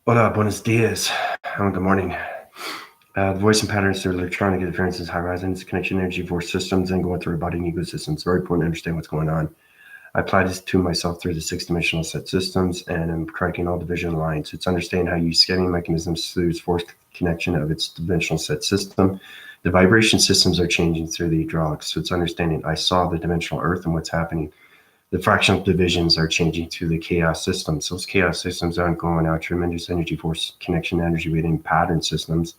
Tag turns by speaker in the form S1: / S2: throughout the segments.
S1: Hola, buenos dias. Good morning. The voice and patterns through electronic interferences, high horizons, connection energy force systems, and going through our body and ecosystems. It's very important to understand what's going on. I apply this to myself through the six-dimensional set systems, and I'm correcting all division lines. It's understanding how you use scanning mechanisms through its force connection of its dimensional set system. The vibration systems are changing through the hydraulics. So it's understanding I saw the dimensional earth and what's happening. The fractional divisions are changing to the chaos systems. Those chaos systems aren't going out tremendous energy force connection energy within pattern systems,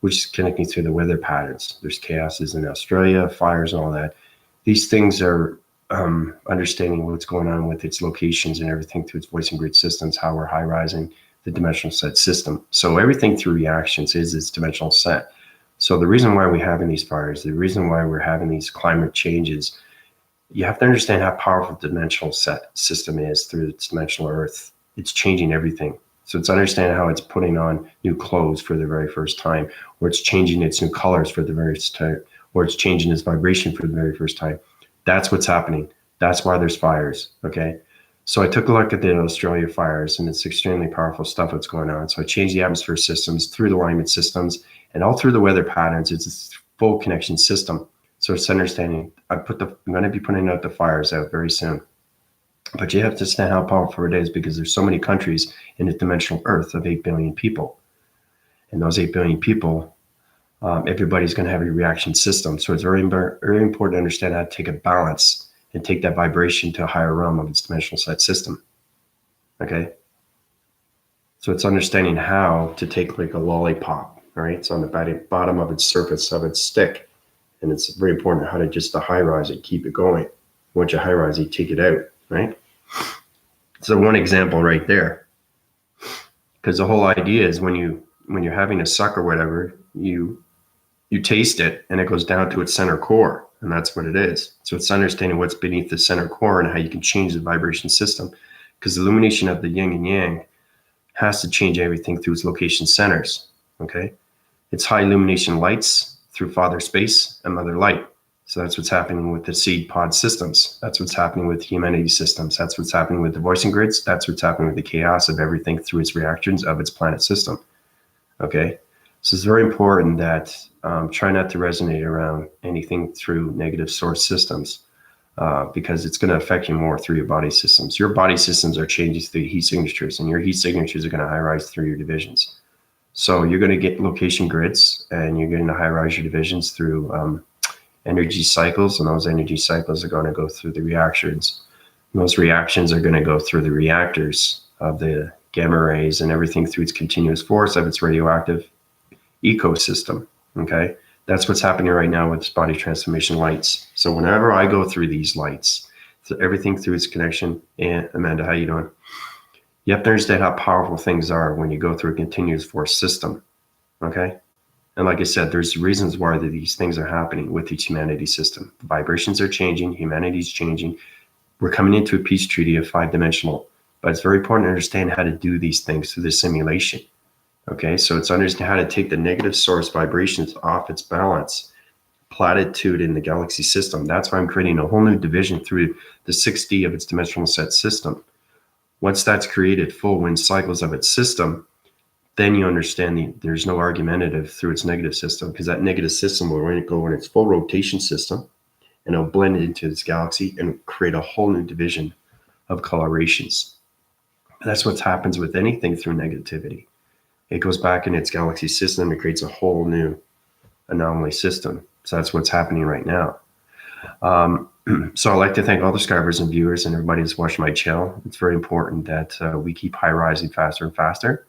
S1: which is connecting to the weather patterns. There's chaoses in Australia, fires and all that. These things are understanding what's going on with its locations and everything through its voice and grid systems, how we're high rising the dimensional set system. So everything through reactions is its dimensional set. So the reason why we're having these fires, the reason why we're having these climate changes, you have to understand how powerful the dimensional set system is through its dimensional earth. It's changing everything. So it's understanding how it's putting on new clothes for the very first time, or it's changing its new colors for the very first time, or it's changing its vibration for the very first time. That's what's happening. That's why there's fires. Okay. So I took a look at the Australia fires, and it's extremely powerful stuff that's going on. So I changed the atmosphere systems through the alignment systems and all through the weather patterns. It's a full connection system. So it's understanding. I'm going to be putting out the fires out very soon. But you have to understand how powerful it is because there's so many countries in the dimensional Earth of 8 billion people. And those 8 billion people, everybody's going to have a reaction system. So it's very, very important to understand how to take a balance and take that vibration to a higher realm of its dimensional set system. Okay? So it's understanding how to take like a lollipop, all right? It's on the bottom of its surface of its stick. And it's very important how to just to high rise it, keep it going. Once you high rise, you take it out, right? So one example right there, because the whole idea is when you're having a suck or whatever, you taste it and it goes down to its center core, and that's what it is. So it's understanding what's beneath the center core and how you can change the vibration system, because the illumination of the yin and yang has to change everything through its location centers. Okay, it's high illumination lights through Father Space and Mother Light. So that's what's happening with the seed pod systems. That's what's happening with humanity systems. That's what's happening with the voicing grids. That's what's happening with the chaos of everything through its reactions of its planet system. Okay. So it's very important that try not to resonate around anything through negative source systems because it's going to affect you more through your body systems. Your body systems are changing through heat signatures, and your heat signatures are going to high rise through your divisions. So you're going to get location grids, and you're going to high rise your divisions through energy cycles, and those energy cycles are going to go through the reactions. And those reactions are going to go through the reactors of the gamma rays and everything through its continuous force of its radioactive ecosystem. Okay, that's what's happening right now with body transformation lights. So whenever I go through these lights, so everything through its connection. And Amanda, how you doing? You have to understand how powerful things are when you go through a continuous force system. Okay. And like I said, there's reasons why these things are happening with each humanity system. The vibrations are changing, humanity's changing. We're coming into a peace treaty of 5-dimensional, but it's very important to understand how to do these things through the simulation. Okay, so it's understanding how to take the negative source vibrations off its balance, platitude in the galaxy system. That's why I'm creating a whole new division through the 6D of its dimensional set system. Once that's created full wind cycles of its system, then you understand there's no argumentative through its negative system, because that negative system will go in its full rotation system and it'll blend it into this galaxy and create a whole new division of colorations. That's what happens with anything through negativity. It goes back in its galaxy system and creates a whole new anomaly system. So that's what's happening right now. So I'd like to thank all the subscribers and viewers and everybody that's watching my channel. It's very important that we keep high rising faster and faster.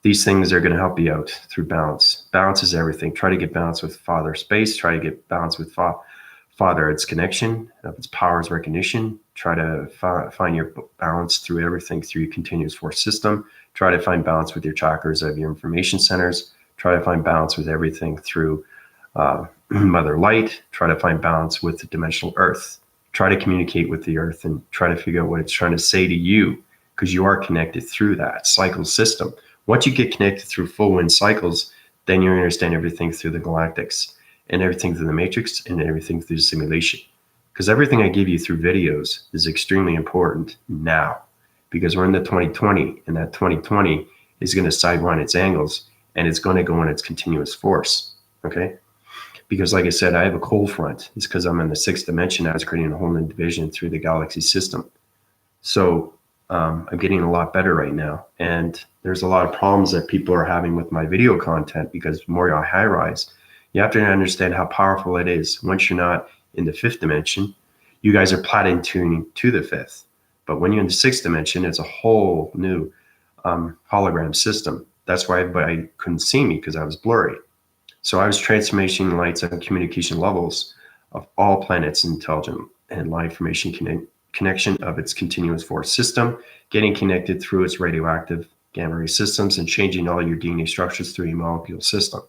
S1: These things are going to help you out through balance. Balance is everything. Try to get balance with Father Space. Try to get balance with Father, its connection, of its powers recognition. Try to find your balance through everything through your continuous force system. Try to find balance with your chakras of your information centers. Try to find balance with everything through Mother Light. Try to find balance with the dimensional Earth. Try to communicate with the Earth and try to figure out what it's trying to say to you, because you are connected through that cycle system. Once you get connected through full wind cycles, then you understand everything through the galactics and everything through the matrix and everything through the simulation. Because everything I give you through videos is extremely important now, because we're in the 2020, and that 2020 is going to sidewind its angles, and it's going to go in its continuous force. Okay. Because like I said, I have a cold front. It's because I'm in the 6th dimension. I was creating a whole new division through the galaxy system. So I'm getting a lot better right now. And there's a lot of problems that people are having with my video content because more high rise, you have to understand how powerful it is. Once you're not in the 5th dimension, you guys are platin tuning to the 5th. But when you're in the 6th dimension, it's a whole new hologram system. That's why everybody couldn't see me, because I was blurry. So I was transformation lights and communication levels of all planets' intelligent and live information connection of its continuous force system, getting connected through its radioactive gamma ray systems, and changing all your DNA structures through your molecule system.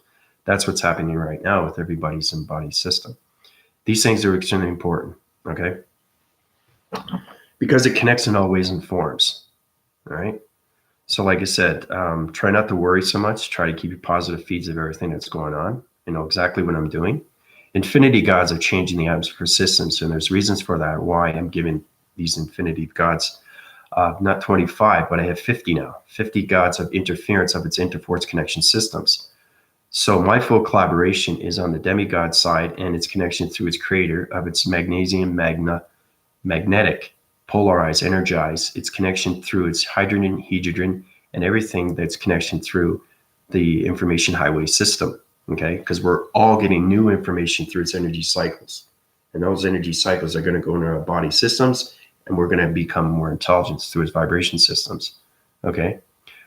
S1: That's what's happening right now with everybody's embodied system. These things are extremely important, okay? Because it connects in all ways and forms, all right? So like I said, try not to worry so much. Try to keep your positive feeds of everything that's going on. I know exactly what I'm doing. Infinity gods are changing the atmosphere systems, and there's reasons for that, why I'm giving these infinity gods, not 25, but I have 50 now. 50 gods of interference of its interforce connection systems. So my full collaboration is on the demigod side and its connection through its creator of its magnesium magnetic, polarized, energized, its connection through its hydrogen, hedron, and everything that's connection through the information highway system, okay? Because we're all getting new information through its energy cycles. And those energy cycles are going to go into our body systems, and we're going to become more intelligent through its vibration systems, okay?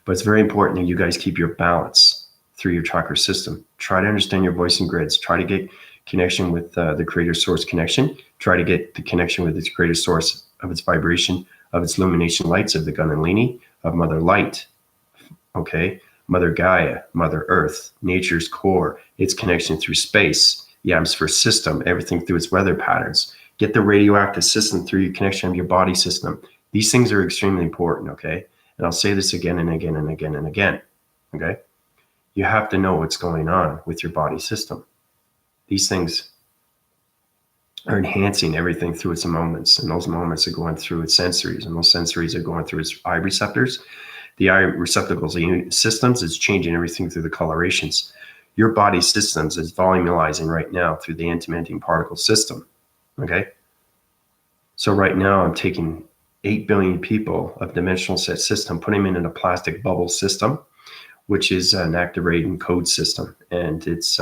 S1: But it's very important that you guys keep your balance through your chakra system. Try to understand your voice and grids. Try to get connection with the creator source connection. Try to get the connection with its creator source of its vibration, of its illumination lights, of the Kundalini, of Mother Light, okay? Mother Gaia, Mother Earth, nature's core, its connection through space, the atmosphere system, everything through its weather patterns. Get the radioactive system through your connection of your body system. These things are extremely important, okay? And I'll say this again and again and again and again, okay? You have to know what's going on with your body system. These things are enhancing everything through its moments, and those moments are going through its sensories, and those sensories are going through its eye receptors. The eye receptacles systems is changing everything through the colorations. Your body systems is volumizing right now through the antimatter particle system, okay? So right now I'm taking 8 billion people of dimensional set system, putting them in a plastic bubble system, which is an activating code system. And it's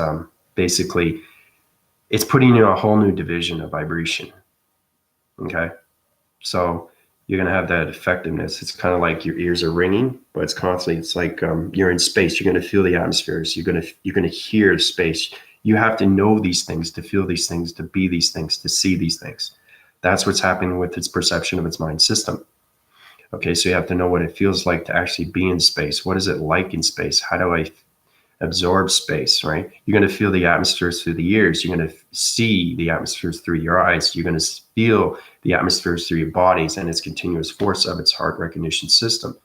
S1: basically, it's putting you in a whole new division of vibration, okay? So you're going to have that effectiveness. It's kind of like your ears are ringing, but it's constantly, it's like you're in space. You're going to feel the atmospheres. You're going to hear space. You have to know these things, to feel these things, to be these things, to see these things. That's what's happening with its perception of its mind system. Okay, so you have to know what it feels like to actually be in space. What is it like in space? How do I absorb space, right? You're going to feel the atmospheres through the ears. You're going to see the atmospheres through your eyes. You're going to feel the atmospheres through your bodies and its continuous force of its heart recognition system.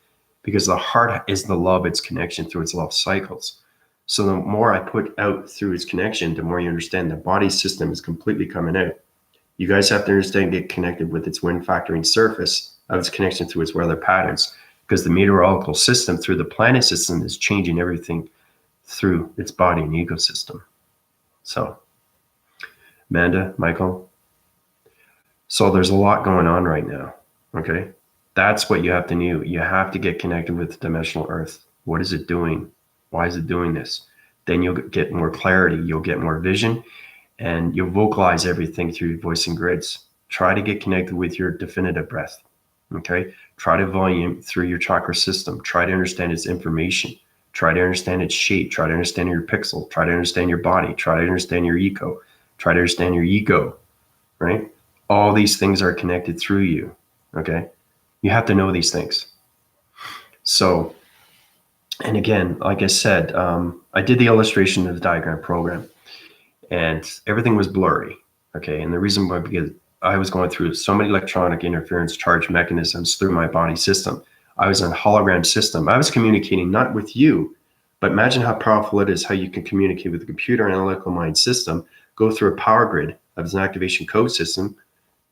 S1: Because the heart is the love, its connection through its love cycles. So the more I put out through its connection, the more you understand the body system is completely coming out. You guys have to understand, get connected with its wind factoring surface of its connection through its weather patterns, because the meteorological system through the planet system is changing everything through its body and ecosystem. So, Amanda, Michael, so there's a lot going on right now, okay? That's what you have to know. You have to get connected with the dimensional Earth. What is it doing? Why is it doing this? Then you'll get more clarity, you'll get more vision, and you'll vocalize everything through your voice and grids. Try to get connected with your definitive breath, okay? Try to volume through your chakra system. Try to understand its information. Try to understand its shape. Try to understand your pixel. Try to understand your body. Try to understand your eco. Try to understand your ego, right? All these things are connected through you, okay? You have to know these things. So, and again, like I said, I did the illustration of the diagram program, and everything was blurry, okay? And the reason why, because I was going through so many electronic interference charge mechanisms through my body system. I was in a hologram system. I was communicating not with you, but imagine how powerful it is, how you can communicate with the computer analytical mind system, go through a power grid of an activation code system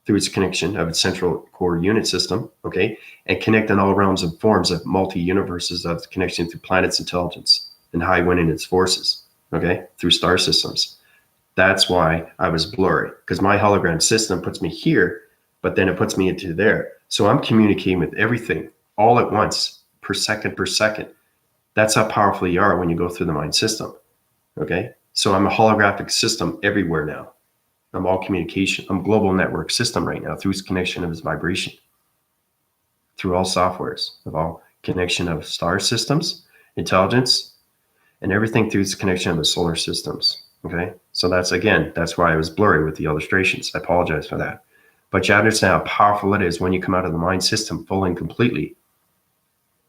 S1: through its connection of its central core unit system, okay, and connect in all realms and forms of multi-universes of connection through planets' intelligence and high wind in its forces, okay, through star systems. That's why I was blurry, because my hologram system puts me here, but then it puts me into there. So I'm communicating with everything all at once, per second per second. That's how powerful you are when you go through the mind system, okay? So I'm a holographic system everywhere now. I'm all communication. I'm a global network system right now through its connection of its vibration, through all softwares, of all connection of star systems, intelligence, and everything through its connection of the solar systems. Okay, so that's why I was blurry with the illustrations. I apologize for that. But you understand how powerful it is when you come out of the mind system fully and completely,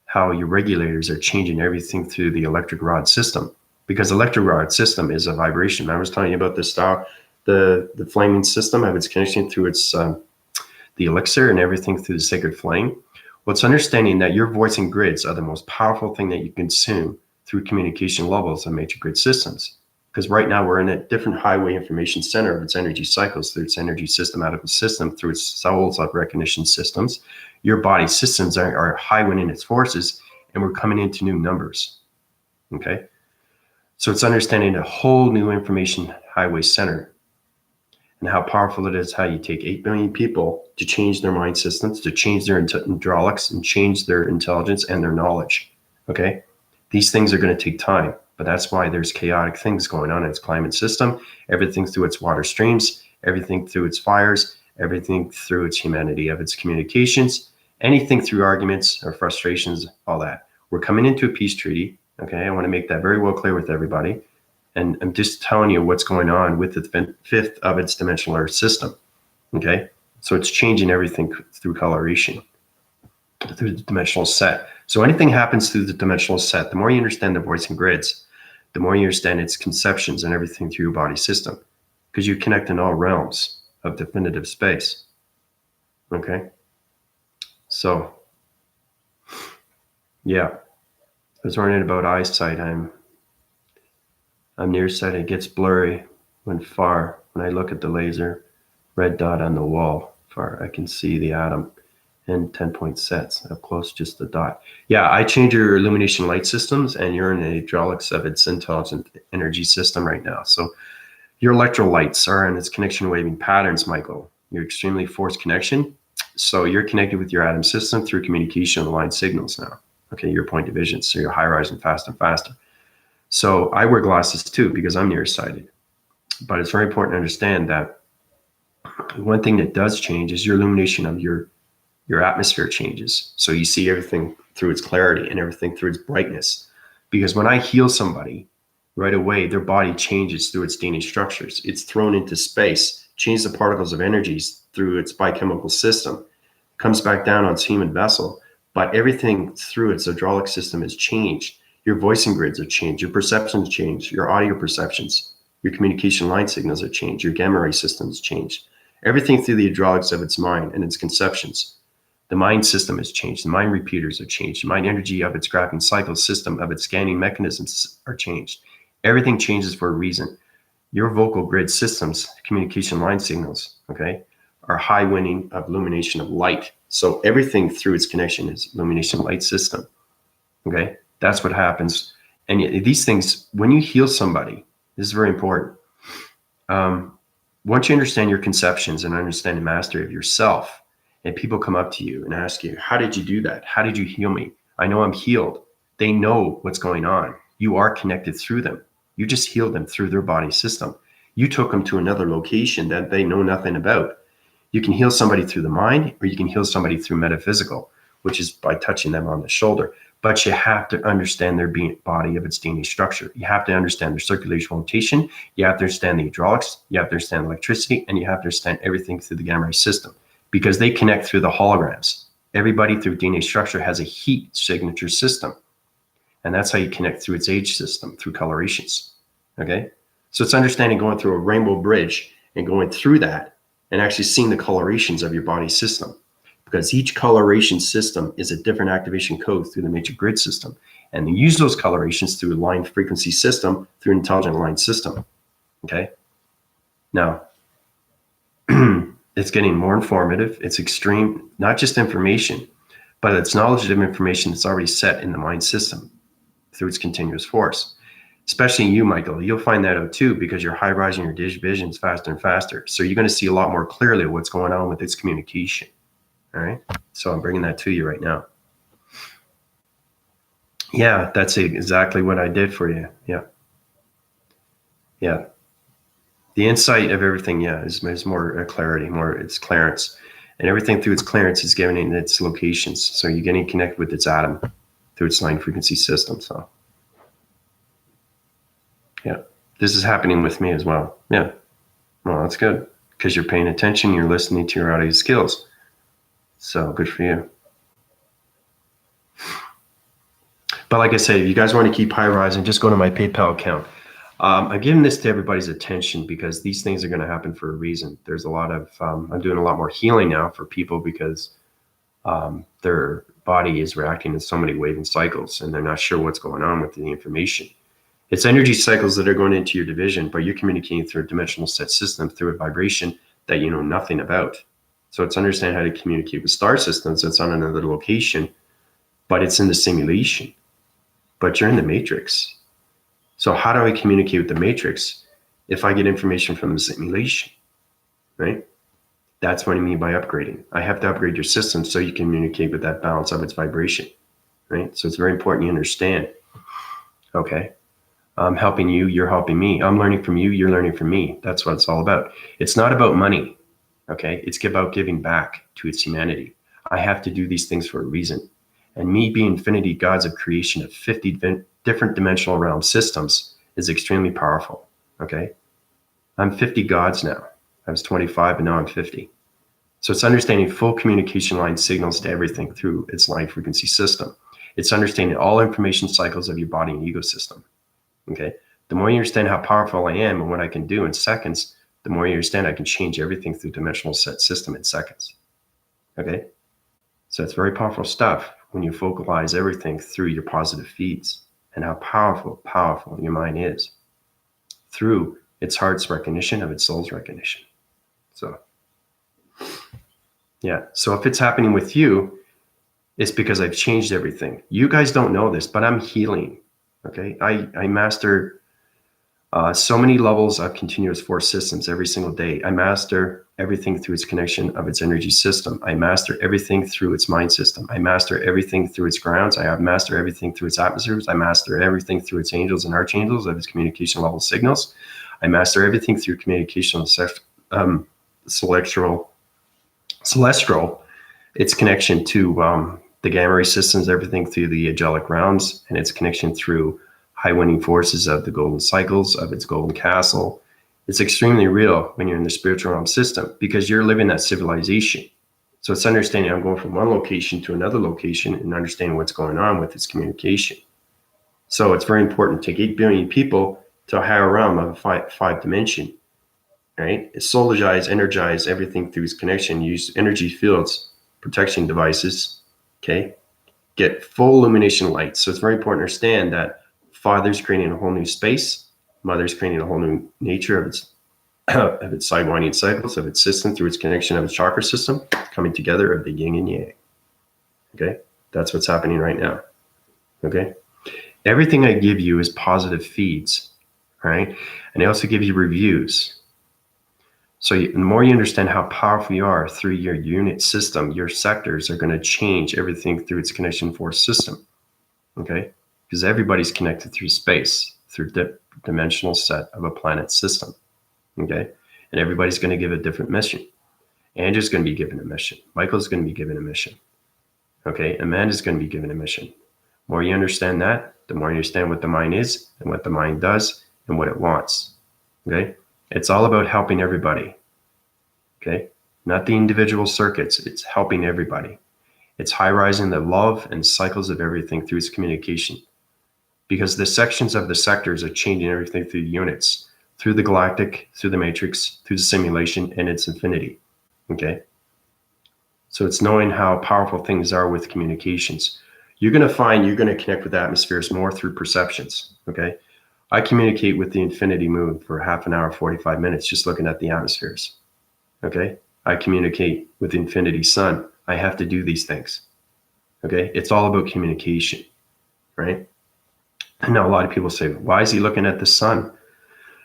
S1: how your regulators are changing everything through the electric rod system. Because electric rod system is a vibration. I was telling you about this star, the flaming system of its connection through its the elixir and everything through the sacred flame. Well, it's understanding that your voice and grids are the most powerful thing that you consume through communication levels of major grid systems. Because right now we're in a different highway information center of its energy cycles, through its energy systematical system, through its souls of recognition systems. Your body systems are highway in its forces, and we're coming into new numbers. Okay, so it's understanding a whole new information highway center and how powerful it is, how you take 8 billion people to change their mind systems, to change their hydraulics and change their intelligence and their knowledge. Okay, these things are going to take time. But that's why there's chaotic things going on in its climate system, everything through its water streams, everything through its fires, everything through its humanity of its communications, anything through arguments or frustrations, all that. We're coming into a peace treaty. Okay, I want to make that very well clear with everybody. And I'm just telling you what's going on with the fifth of its dimensional Earth system. Okay, so it's changing everything through coloration, through the dimensional set. So anything happens through the dimensional set, the more you understand the voice and grids, the more you understand its conceptions and everything through your body system, because you connect in all realms of definitive space. Okay. So, yeah, I was learning about eyesight. I'm nearsighted. It gets blurry when I look at the laser red dot on the wall, far I can see the atom in 10-point sets. Up close, just the dot. Yeah, I change your illumination light systems, and you're in the hydraulics of its intelligent energy system right now. So your electrolytes are in its connection waving patterns, Michael. Your extremely forced connection. So you're connected with your atom system through communication aligned signals now. Okay, your point of vision. So you're high rising fast and faster. So I wear glasses too because I'm nearsighted. But it's very important to understand that one thing that does change is your illumination of your atmosphere changes. So you see everything through its clarity and everything through its brightness. Because when I heal somebody, right away, their body changes through its DNA structures. It's thrown into space, changes the particles of energies through its biochemical system, comes back down on its human vessel, but everything through its hydraulic system is changed. Your voicing grids are changed, your perceptions change, your audio perceptions, your communication line signals are changed, your gamma ray systems changed. Everything through the hydraulics of its mind and its conceptions. The mind system has changed. The mind repeaters are changed. The mind energy of its graphing cycle system of its scanning mechanisms are changed. Everything changes for a reason. Your vocal grid systems, communication line signals, okay, are high winning of illumination of light. So everything through its connection is illumination light system. Okay, that's what happens. And these things, when you heal somebody, this is very important. Once you understand your conceptions and understand the mastery of yourself, and people come up to you and ask you, how did you do that? How did you heal me? I know I'm healed. They know what's going on. You are connected through them. You just healed them through their body system. You took them to another location that they know nothing about. You can heal somebody through the mind, or you can heal somebody through metaphysical, which is by touching them on the shoulder. But you have to understand their body of its DNA structure. You have to understand their circulation rotation. You have to understand the hydraulics. You have to understand electricity, and you have to understand everything through the gamma ray system, because they connect through the holograms. Everybody through DNA structure has a heat signature system. And that's how you connect through its age system, through colorations. Okay? So it's understanding going through a rainbow bridge and going through that and actually seeing the colorations of your body system. Because each coloration system is a different activation code through the matrix grid system. And they use those colorations through a line frequency system, through an intelligent line system. Okay? Now, It's getting more informative. It's extreme, not just information, but it's knowledge of information that's already set in the mind system through its continuous force. Especially you, Michael, you'll find that out too, because you're high rising your visions faster and faster. So you're going to see a lot more clearly what's going on with its communication. All right. So I'm bringing that to you right now. Yeah, that's exactly what I did for you. Yeah. Yeah. The insight of everything, yeah, is more clarity, more it's clearance. And everything through its clearance is giving its locations. So you're getting connected with its atom through its line frequency system. So, yeah, this is happening with me as well. Yeah. Well, that's good because you're paying attention, you're listening to your audio skills. So good for you. But like I say, if you guys want to keep high rising, just go to my PayPal account. I'm giving this to everybody's attention because these things are going to happen for a reason. There's a lot of, I'm doing a lot more healing now for people because their body is reacting in so many waving cycles and they're not sure what's going on with the information. It's energy cycles that are going into your division, but you're communicating through a dimensional set system through a vibration that you know nothing about. So it's understand how to communicate with star systems that's on another location, but it's in the simulation, but you're in the matrix. So how do I communicate with the matrix if I get information from the simulation, right? That's what I mean by upgrading. I have to upgrade your system so you communicate with that balance of its vibration, right? So it's very important you understand, okay? I'm helping you, you're helping me. I'm learning from you, you're learning from me. That's what it's all about. It's not about money, okay? It's about giving back to its humanity. I have to do these things for a reason. And me being infinity gods of creation of 50 different dimensional realm systems is extremely powerful, okay? I'm 50 gods now. I was 25, and now I'm 50. So it's understanding full communication line signals to everything through its line frequency system. It's understanding all information cycles of your body and ego system. Okay. The more you understand how powerful I am and what I can do in seconds, the more you understand I can change everything through dimensional set system in seconds. Okay. So it's very powerful stuff when you focalize everything through your positive feeds and how powerful your mind is through its heart's recognition of its soul's recognition. So, yeah. So if it's happening with you, it's because I've changed everything. You guys don't know this, but I'm healing. Okay. I master so many levels of continuous force systems every single day. I master everything through its connection of its energy system. I master everything through its mind system. I master everything through its grounds. I master everything through its atmospheres. I master everything through its angels and archangels of its communication level signals. I master everything through communication celestial, its connection to the gamma ray systems, everything through the angelic realms, and its connection through high winning forces of the golden cycles of its golden castle. It's extremely real when you're in the spiritual realm system because you're living that civilization. So it's understanding I'm going from one location to another location and understanding what's going on with its communication. So it's very important to take 8 billion people to a higher realm of a five dimension, right? Soulgize, energize everything through its connection, use energy fields, protection devices, okay? Get full illumination light. So it's very important to understand that Father's creating a whole new space. Mother's creating a whole new nature of its sidewinding cycles, of its system through its connection of its chakra system, coming together of the yin and yang. Okay, that's what's happening right now. Okay, everything I give you is positive feeds, right? And I also give you reviews. So the more you understand how powerful you are through your unit system, your sectors are going to change everything through its connection force system. Okay, because everybody's connected through space, through dimensional set of a planet system. Okay, and everybody's going to give a different mission. Andrew's going to be given a mission. Michael's going to be given a mission. Okay, Amanda's going to be given a mission. The more you understand that, the more you understand what the mind is and what the mind does and what it wants. Okay, it's all about helping everybody. Okay, not the individual circuits. It's helping everybody. It's high rising the love and cycles of everything through its communication. Because the sections of the sectors are changing everything through units, through the galactic, through the matrix, through the simulation, and its infinity. Okay. So it's knowing how powerful things are with communications. You're going to find you're going to connect with atmospheres more through perceptions. Okay. I communicate with the infinity moon for half an hour, 45 minutes, just looking at the atmospheres. Okay. I communicate with infinity sun. I have to do these things. Okay. It's all about communication, right? And now a lot of people say, why is he looking at the sun,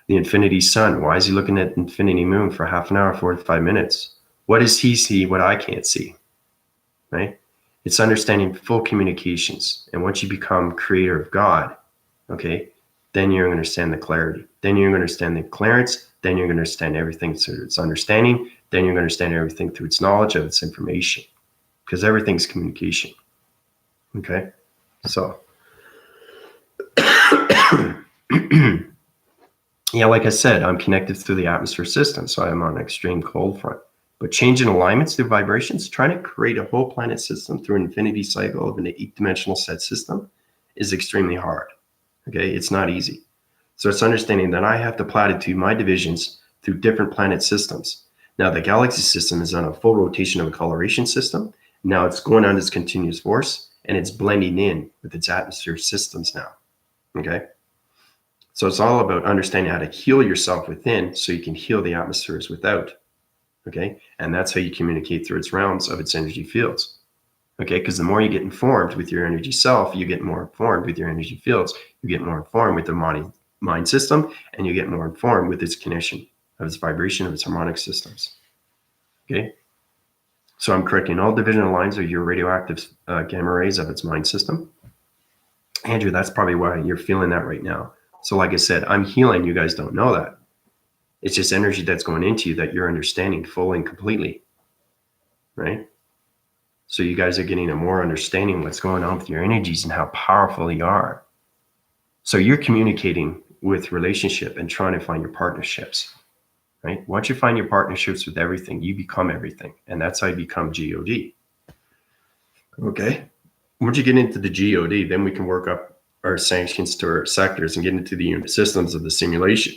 S1: the infinity sun? Why is he looking at infinity moon for half an hour, 45 minutes? What does he see what I can't see, right? It's understanding full communications. And once you become creator of God, okay, then you're going to understand the clarity. Then you're going to understand the clearance. Then you're going to understand everything through its understanding. Then you're going to understand everything through its knowledge of its information, because everything's communication. Okay, so yeah, like I said, I'm connected through the atmosphere system, so I'm on an extreme cold front. But changing alignments through vibrations, trying to create a whole planet system through an infinity cycle of an 8-dimensional set system is extremely hard. Okay, it's not easy. So it's understanding that I have to platitude my divisions through different planet systems. Now the galaxy system is on a full rotation of a coloration system. Now it's going on this continuous force and it's blending in with its atmosphere systems now. Okay. So it's all about understanding how to heal yourself within so you can heal the atmospheres without. Okay. And that's how you communicate through its realms of its energy fields. Okay. Because the more you get informed with your energy self, you get more informed with your energy fields. You get more informed with the mind system, and you get more informed with its connection of its vibration of its harmonic systems. Okay. So I'm correcting all divisional lines of your radioactive gamma rays of its mind system. Andrew, that's probably why you're feeling that right now. So like I said, I'm healing. You guys don't know that. It's just energy that's going into you that you're understanding fully and completely, right? So you guys are getting a more understanding what's going on with your energies and how powerful you are. So you're communicating with relationship and trying to find your partnerships, right? Once you find your partnerships with everything, you become everything. And that's how you become God. Okay. Once you get into the God, then we can work up our sanctions to our sectors and get into the systems of the simulation.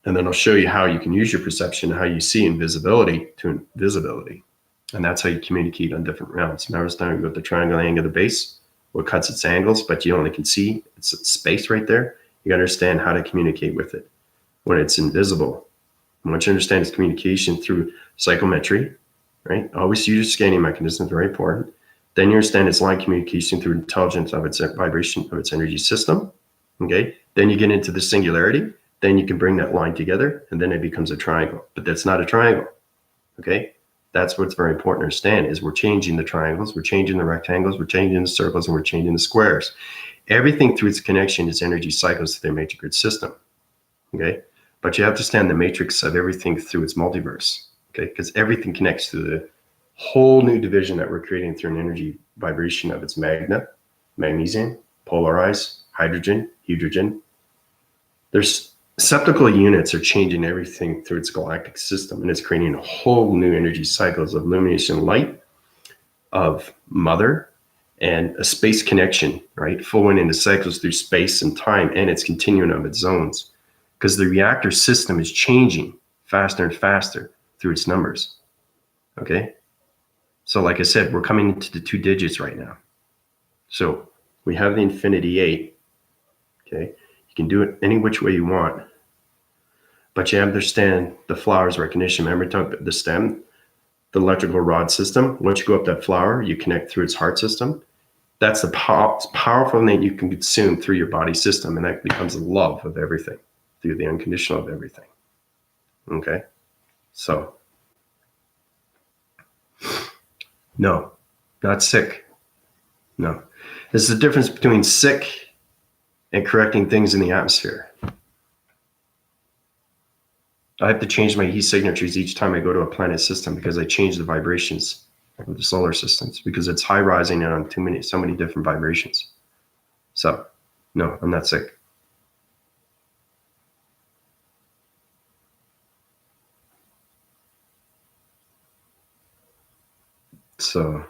S1: And then I'll show you how you can use your perception and how you see invisibility to invisibility. And that's how you communicate on different realms. Remember, it's time to go with the triangle angle of the base, what cuts its angles, but you only can see it's space right there. You got to understand how to communicate with it when it's invisible. And once you understand its communication through psychometry, right? Always use your scanning mechanism, very important. Then you understand its line communication through intelligence of its vibration of its energy system. Okay. Then you get into the singularity. Then you can bring that line together and then it becomes a triangle. But that's not a triangle. Okay. That's what's very important to understand is we're changing the triangles, we're changing the rectangles, we're changing the circles, and we're changing the squares. Everything through its connection is energy cycles through their matrix grid system. Okay. But you have to understand the matrix of everything through its multiverse. Okay. Because everything connects to the whole new division that we're creating through an energy vibration of its magnesium, polarized, hydrogen, hydrogen. There's septical units are changing everything through its galactic system, and it's creating a whole new energy cycles of illumination light, of mother, and a space connection, right? Flowing into cycles through space and time and its continuum of its zones. Because the reactor system is changing faster and faster through its numbers. Okay. So like I said, we're coming into the 2 digits right now. So we have the infinity 8. Okay. You can do it any which way you want. But you understand the flower's recognition. Remember the stem, the electrical rod system. Once you go up that flower, you connect through its heart system. That's the powerful thing that you can consume through your body system. And that becomes the love of everything, through the unconditional of everything. Okay. So, no, not sick. No. There's a difference between sick and correcting things in the atmosphere. I have to change my heat signatures each time I go to a planet system because I change the vibrations of the solar systems because it's high rising and on so many different vibrations. So, no, I'm not sick. So,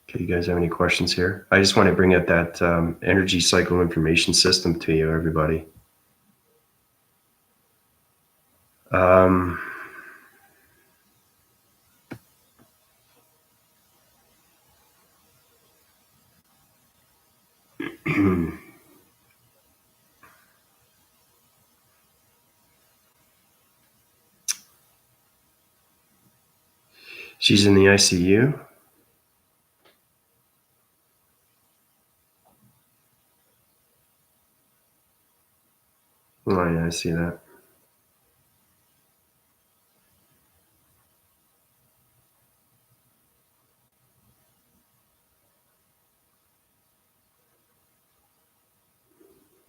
S1: okay, you guys have any questions here? I just want to bring out that energy cycle information system to you, everybody. Um, She's in the ICU. Oh, yeah, I see that.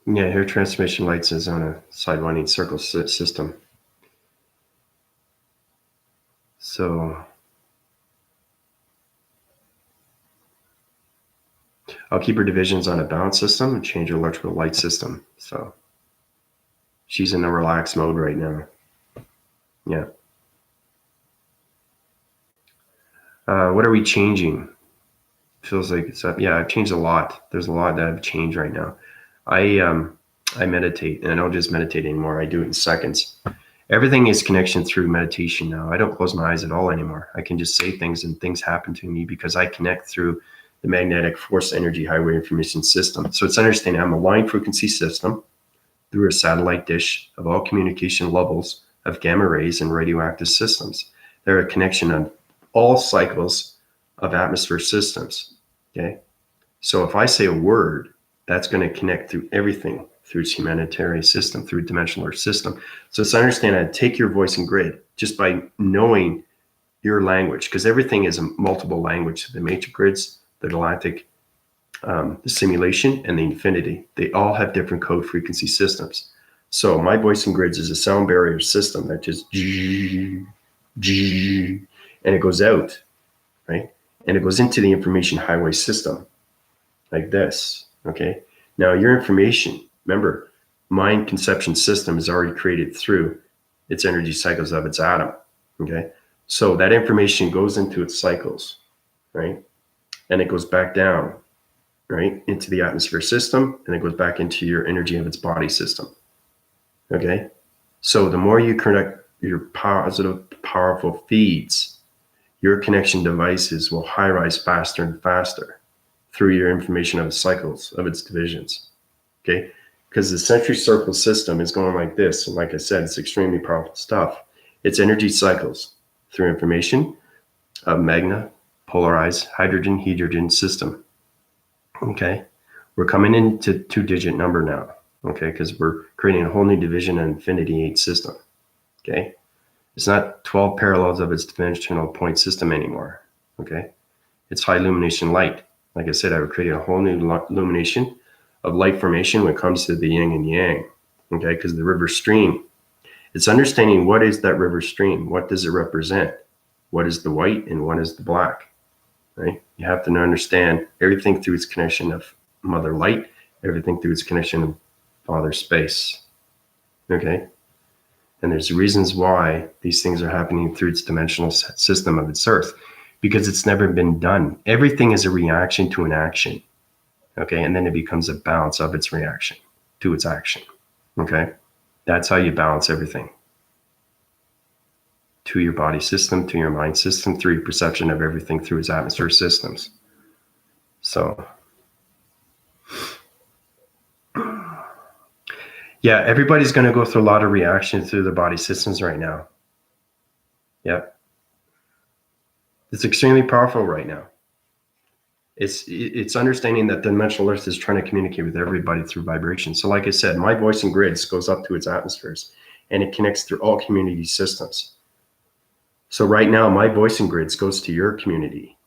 S1: Yeah, her transmission lights is on a sidewinding circle system. So I'll keep her divisions on a balance system and change her electrical light system. So she's in a relaxed mode right now. Yeah. What are we changing? Feels like it's up. Yeah, I've changed a lot. There's a lot that I've changed right now. I meditate, and I don't just meditate anymore. I do it in seconds. Everything is connection through meditation now. I don't close my eyes at all anymore. I can just say things and things happen to me because I connect through the magnetic force energy highway information system. So it's understanding I'm a line frequency system through a satellite dish of all communication levels of gamma rays and radioactive systems. They're a connection on all cycles of atmosphere systems. Okay. So if I say a word, that's going to connect through everything through its humanitarian system, through dimensional earth system. So it's understand how to take your voice and grid just by knowing your language, because everything is a multiple language. The matrix grids, the galactic, the simulation, and the infinity, they all have different code frequency systems. So my voice and grids is a sound barrier system that just and it goes out, right? And it goes into the information highway system like this, okay? Now your information, remember, mind conception system is already created through its energy cycles of its atom, okay? So that information goes into its cycles, right? And it goes back down, right, into the atmosphere system, and it goes back into your energy of its body system, okay? So the more you connect your positive, powerful feeds, your connection devices will high rise faster and faster through your information of its cycles, of its divisions, okay? Because the century circle system is going like this. And like I said, it's extremely powerful stuff. It's energy cycles through information of magna, polarized hydrogen system, okay? We're coming into 2-digit number now, okay? Because we're creating a whole new division and infinity 8 system, okay? It's not 12 parallels of its dimensional point system anymore, okay? It's high illumination light. Like I said, I would create a whole new illumination of light formation when it comes to the yin and yang, okay? Because the river stream, it's understanding what is that river stream? What does it represent? What is the white and what is the black, right? You have to understand everything through its connection of Mother Light, everything through its connection of Father Space, okay? And there's reasons why these things are happening through its dimensional system of its earth, because it's never been done. Everything is a reaction to an action, okay? And then it becomes a balance of its reaction to its action, okay? That's how you balance everything. To your body system, to your mind system, through your perception of everything through its atmosphere systems. So, yeah, everybody's going to go through a lot of reactions through their body systems right now. Yep. It's extremely powerful right now. It's understanding that the dimensional earth is trying to communicate with everybody through vibration. So like I said, my voice and grids goes up to its atmospheres and it connects through all community systems. So right now, my voice and grids goes to your community,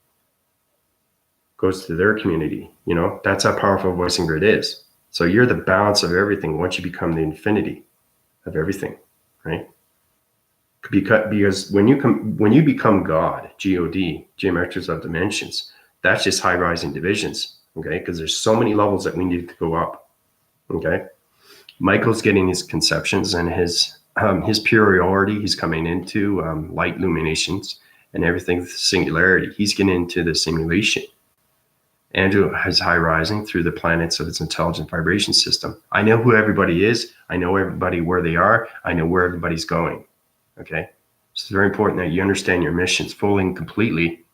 S1: goes to their community. You know, that's how powerful voice and grid is. So you're the balance of everything once you become the infinity of everything, right? Because when you become God, G-O-D, geometries of dimensions, that's just high rising divisions, okay? Because there's so many levels that we need to go up, okay? Michael's getting his conceptions and his superiority. He's coming into light illuminations and everything singularity. He's getting into the simulation. Andrew has high rising through the planets of its intelligent vibration system. I know who everybody is. I know everybody where they are. I know where everybody's going. Okay. So it's very important that you understand your missions fully and completely.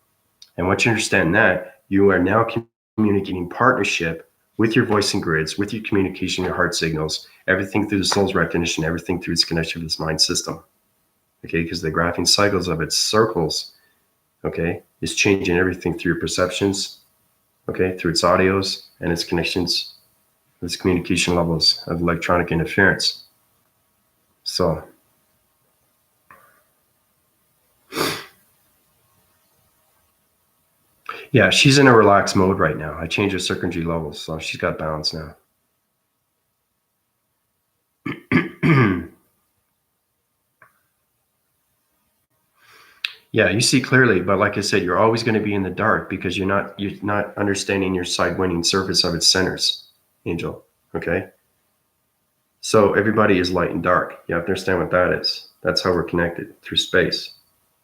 S1: And once you understand that, you are now communicating partnership with your voice and grids, with your communication, your heart signals, everything through the soul's recognition, everything through its connection with its mind system. Okay, because the graphing cycles of its circles okay, is changing everything through your perceptions, okay, through its audios and its connections, its communication levels of electronic interference. So, yeah, she's in a relaxed mode right now. I changed her circuitry levels, so she's got balance now. Yeah, you see clearly, but like I said, you're always going to be in the dark because you're not understanding your side winding surface of its centers, Angel. Okay. So everybody is light and dark. You have to understand what that is. That's how we're connected through space.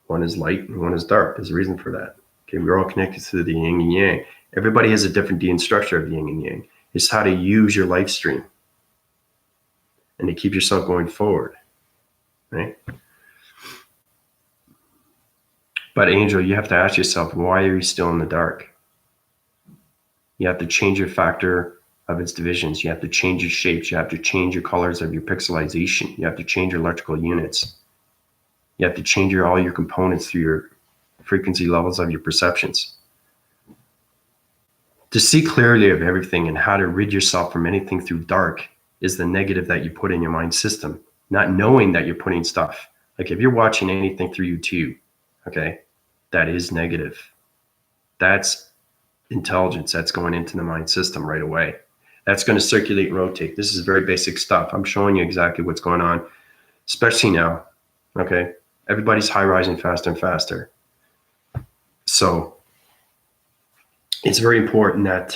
S1: One is light and one is dark. There's a reason for that. Okay, we're all connected through the yin and yang. Everybody has a different DNA structure of yin and yang. It's how to use your life stream and to keep yourself going forward, right? But Angel, you have to ask yourself, why are you still in the dark? You have to change your factor of its divisions. You have to change your shapes. You have to change your colors of your pixelization. You have to change your electrical units. You have to change all your components through your frequency levels of your perceptions. To see clearly of everything and how to rid yourself from anything through dark is the negative that you put in your mind system, not knowing that you're putting stuff. Like if you're watching anything through YouTube, okay, that is negative. That's intelligence that's going into the mind system right away. That's going to circulate and rotate. This is very basic stuff. I'm showing you exactly what's going on, especially now. Okay. Everybody's high rising faster and faster. So it's very important that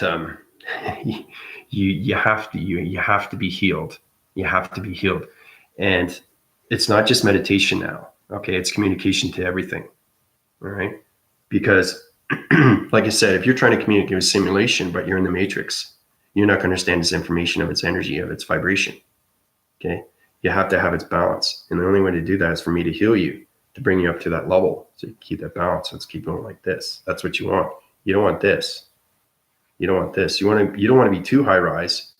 S1: you have to be healed. You have to be healed. And it's not just meditation now. Okay. It's communication to everything. All right. Because like I said, if you're trying to communicate with simulation, but you're in the matrix, you're not going to understand this information of its energy, of its vibration. Okay. You have to have its balance. And the only way to do that is for me to heal you, to bring you up to that level. So you keep that balance. Let's keep going like this. That's what you want. You don't want this. You don't want this. You don't want to be too high rise,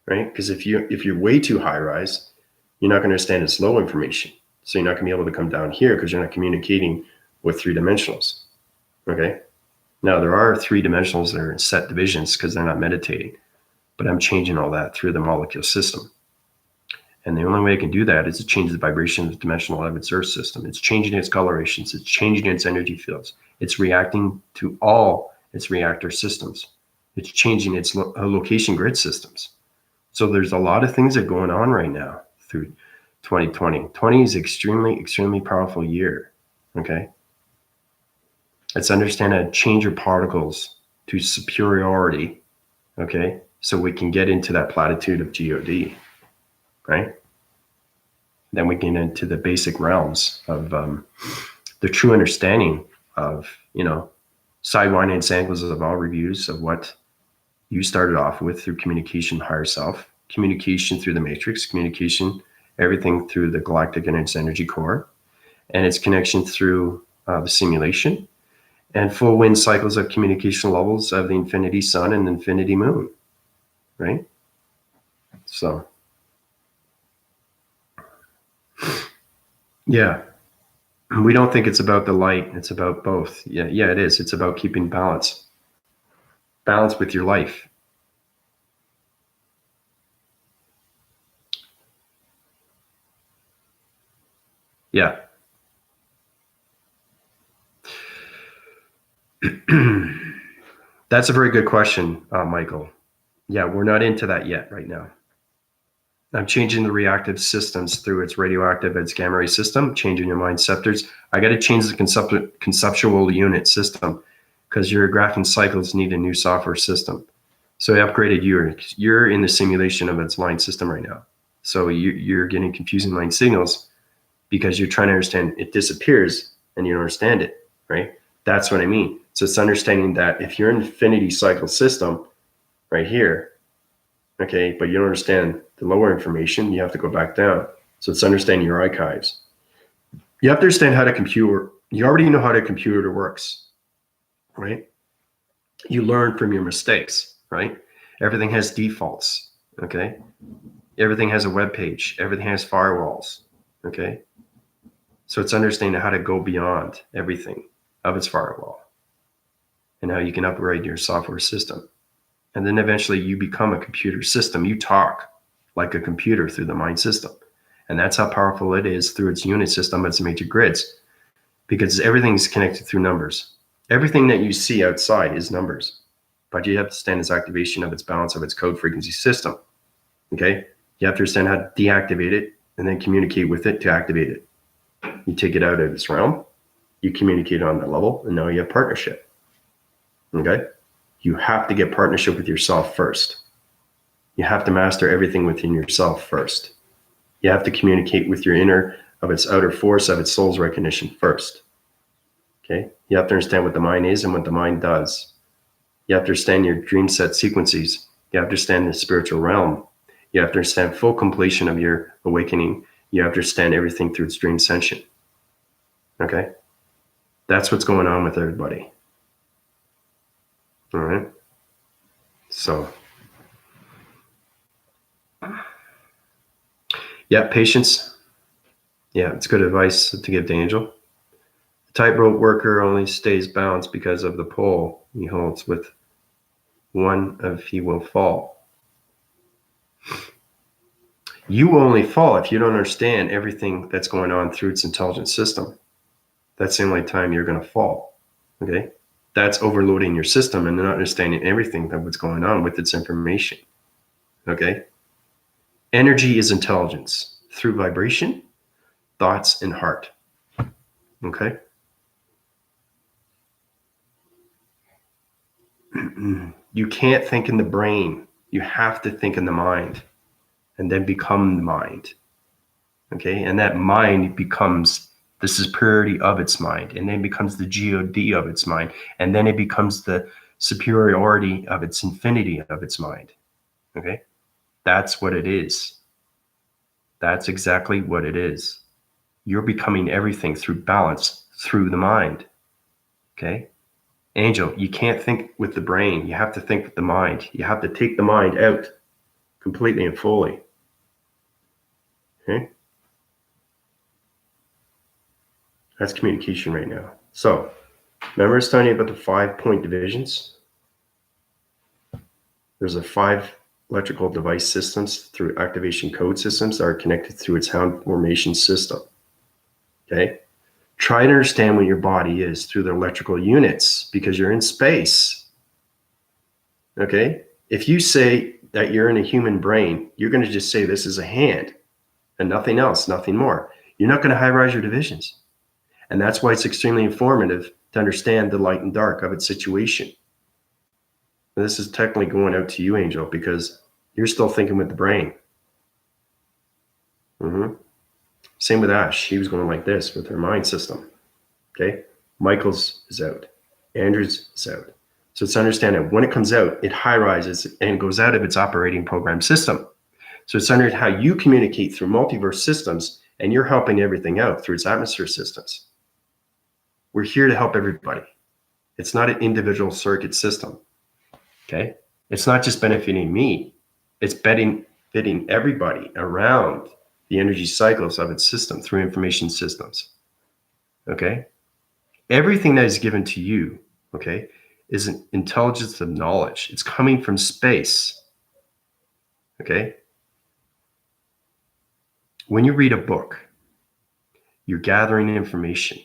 S1: right? Because if you're way too high rise, you're not going to understand its low information. So you're not going to be able to come down here because you're not communicating with three dimensionals. Okay. Now there are three dimensionals that are in set divisions because they're not meditating, but I'm changing all that through the molecule system. And the only way I can do that is to change the vibration of the dimensional of its earth system. It's changing its colorations. It's changing its energy fields. It's reacting to all its reactor systems. It's changing its location grid systems. So there's a lot of things that are going on right now through 2020. 20 is extremely, extremely powerful year. Okay. Let's understand how to change your particles to superiority. Okay. So we can get into that platitude of God. Right? Then we get into the basic realms of the true understanding of, sidewind and angles of all reviews of what you started off with through communication, higher self, communication through the matrix, communication, everything through the galactic and its energy core, and its connection through the simulation, and full wind cycles of communication levels of the infinity sun and infinity moon, right? So, yeah, we don't think it's about the light. It's about both. Yeah, it is. It's about keeping balance with your life. Yeah. That's a very good question, Michael. Yeah, we're not into that yet right now. I'm changing the reactive systems through its radioactive, its gamma ray system, changing your mind scepters. I got to change the conceptual unit system because your graphing cycles need a new software system. So I upgraded you're in the simulation of its line system right now. So you're getting confusing line signals because you're trying to understand it disappears and you don't understand it, right? That's what I mean. So it's understanding that if you're in infinity cycle system right here, okay, but you don't understand the lower information, you have to go back down. So it's understanding your archives. You have to understand how the computer, you already know how the computer works, right? You learn from your mistakes, right? Everything has defaults, okay? Everything has a web page. Everything has firewalls, okay? So it's understanding how to go beyond everything. of its firewall and how you can upgrade your software system. And then eventually you become a computer system. You talk like a computer through the mind system. And that's how powerful it is through its unit system, its major grids, because everything's connected through numbers. Everything that you see outside is numbers, but you have to understand its activation of its balance of its code frequency system. Okay? You have to understand how to deactivate it and then communicate with it to activate it. You take it out of its realm, you communicate on that level, and now you have partnership. Okay? You have to get partnership with yourself first. You have to master everything within yourself first. You have to communicate with your inner of its outer force of its soul's recognition first. Okay? You have to understand what the mind is and what the mind does. You have to understand your dream set sequences. You have to understand the spiritual realm. You have to understand full completion of your awakening. You have to understand everything through its dream ascension. Okay? That's what's going on with everybody. All right? So, yeah, patience. Yeah, it's good advice to give to Angel. The tightrope worker only stays balanced because of the pole he holds with one of he will fall. You will only fall if you don't understand everything that's going on through its intelligent system. That's the only time you're going to fall. Okay? That's overloading your system and not understanding everything that what's going on with its information. Okay? Energy is intelligence through vibration, thoughts, and heart. Okay? You can't think in the brain. You have to think in the mind and then become the mind. Okay? And that mind becomes the superiority of its mind, and then becomes the God of its mind, and then it becomes the superiority of its infinity of its mind. Okay? That's what it is. That's exactly what it is. You're becoming everything through balance, through the mind. Okay? Angel, you can't think with the brain. You have to think with the mind. You have to take the mind out completely and fully. Okay? That's communication right now. So, remember I was telling you about the 5-point divisions? There's a 5 electrical device systems through activation code systems that are connected through its sound formation system. Okay? Try to understand what your body is through the electrical units because you're in space. Okay? If you say that you're in a human brain, you're going to just say this is a hand and nothing else, nothing more. You're not going to high-rise your divisions. And that's why it's extremely informative to understand the light and dark of its situation. And this is technically going out to you, Angel, because you're still thinking with the brain. Same with Ash. She was going like this with her mind system. Okay? Michael's is out. Andrew's is out. So it's understanding when it comes out, it high rises and goes out of its operating program system. So it's understanding how you communicate through multiverse systems, and you're helping everything out through its atmosphere systems. We're here to help everybody. It's not an individual circuit system. Okay? It's not just benefiting me. It's benefiting everybody around the energy cycles of its system through information systems. Okay? Everything that is given to you, okay, is an intelligence of knowledge. It's coming from space. Okay? When you read a book, you're gathering information.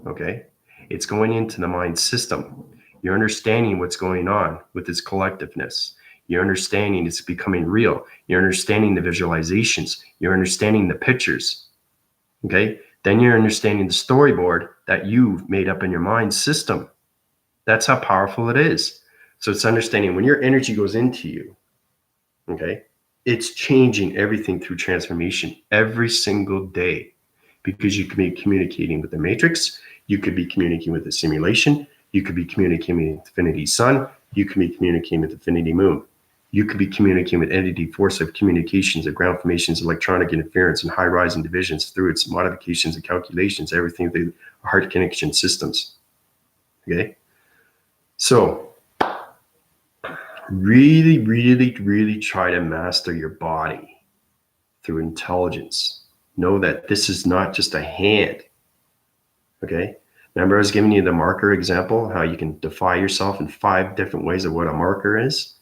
S1: Okay? It's going into the mind system. You're understanding what's going on with its collectiveness. You're understanding it's becoming real. You're understanding the visualizations. You're understanding the pictures. Okay? Then you're understanding the storyboard that you've made up in your mind system. That's how powerful it is. So it's understanding when your energy goes into you, okay, it's changing everything through transformation every single day, because you can be communicating with the matrix. You could be communicating with the simulation. You could be communicating with Infinity Sun. You could be communicating with Infinity Moon. You could be communicating with entity force of communications, of ground formations, electronic interference, and high-rising divisions through its modifications and calculations, everything through heart connection systems. Okay? So really, really, really try to master your body through intelligence. Know that this is not just a hand. Okay? Remember I was giving you the marker example, how you can defy yourself in 5 different ways of what a marker is?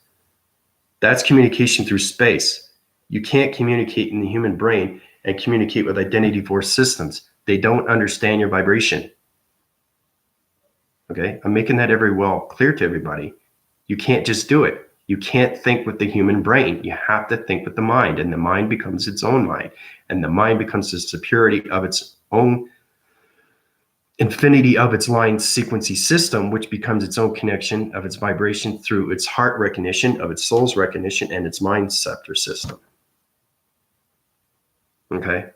S1: That's communication through space. You can't communicate in the human brain and communicate with identity force systems. They don't understand your vibration. Okay, I'm making that very well clear to everybody. You can't just do it. You can't think with the human brain. You have to think with the mind, and the mind becomes its own mind, and the mind becomes the security of its own infinity of its line sequency system, which becomes its own connection of its vibration through its heart recognition, of its soul's recognition, and its mind scepter system. Okay.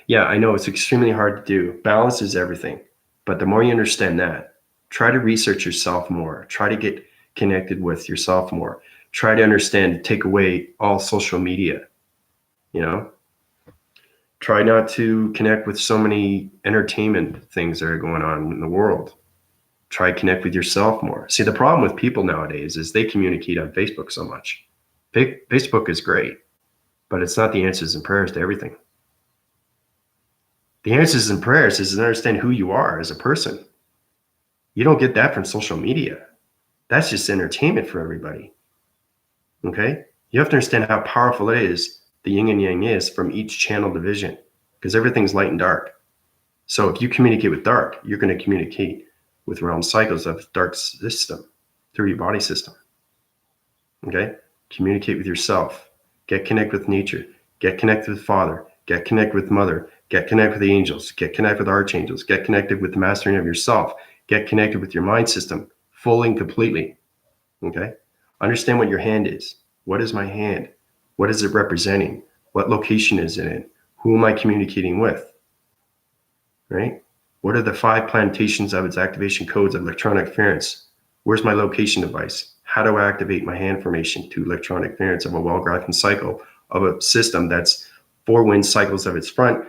S1: Yeah, I know it's extremely hard to do. Balance is everything. But the more you understand that, try to research yourself more. Try to get connected with yourself more. Try to understand, take away all social media. You know, try not to connect with so many entertainment things that are going on in the world. Try to connect with yourself more. See, the problem with people nowadays is they communicate on Facebook so much. Facebook is great, but it's not the answers and prayers to everything. The answers and prayers is to understand who you are as a person. You don't get that from social media. That's just entertainment for everybody. Okay? You have to understand how powerful it is, the yin and yang is from each channel division, because everything's light and dark. So if you communicate with dark, you're going to communicate with realm cycles of dark system through your body system. Okay? Communicate with yourself. Get connected with nature. Get connected with Father. Get connected with Mother. Get connected with the angels. Get connected with archangels. Get connected with the mastering of yourself. Get connected with your mind system fully and completely. Okay? Understand what your hand is. What is my hand? What is it representing? What location is it in? Who am I communicating with? Right? What are the 5 plantations of its activation codes of electronic interference? Where's my location device? How do I activate my hand formation to electronic interference of a well-graphed cycle of a system that's 4 wind cycles of its front,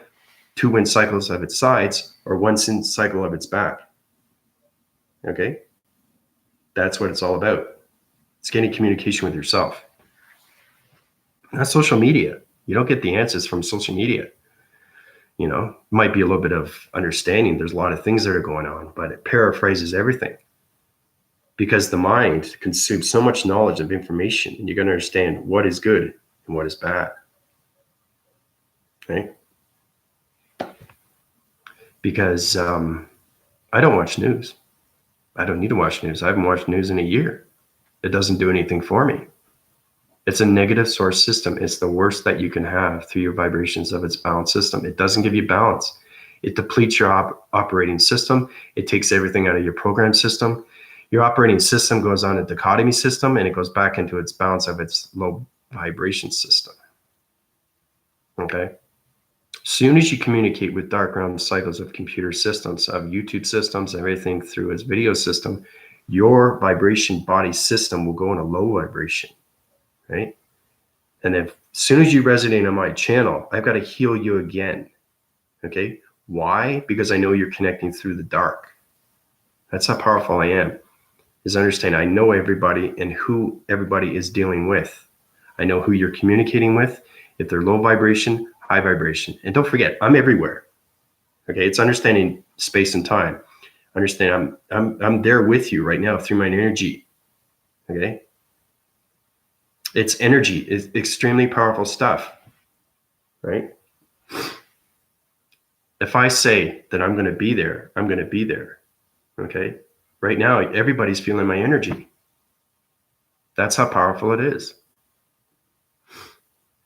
S1: 2 wind cycles of its sides, or 1 cycle of its back? Okay? That's what it's all about. It's getting communication with yourself. Not social media. You don't get the answers from social media. You know, might be a little bit of understanding. There's a lot of things that are going on, but it paraphrases everything. Because the mind consumes so much knowledge of information, and you're going to understand what is good and what is bad. Okay? Because I don't watch news. I don't need to watch news. I haven't watched news in a year. It doesn't do anything for me. It's a negative source system. It's the worst that you can have through your vibrations of its balance system. It doesn't give you balance. It depletes your operating system. It takes everything out of your program system. Your operating system goes on a dichotomy system, and it goes back into its balance of its low vibration system. Okay? Soon as you communicate with dark realm cycles of computer systems, of YouTube systems, everything through its video system, your vibration body system will go in a low vibration, right? And then as soon as you resonate on my channel, I've got to heal you again. Okay? Why? Because I know you're connecting through the dark. That's how powerful I am. Is understand I know everybody and who everybody is dealing with. I know who you're communicating with, if they're low vibration, high vibration. And don't forget, I'm everywhere. Okay? It's understanding space and time. Understand I'm there with you right now through my energy. Okay? It's energy. It's extremely powerful stuff. Right? If I say that I'm going to be there, I'm going to be there. Okay? Right now, everybody's feeling my energy. That's how powerful it is.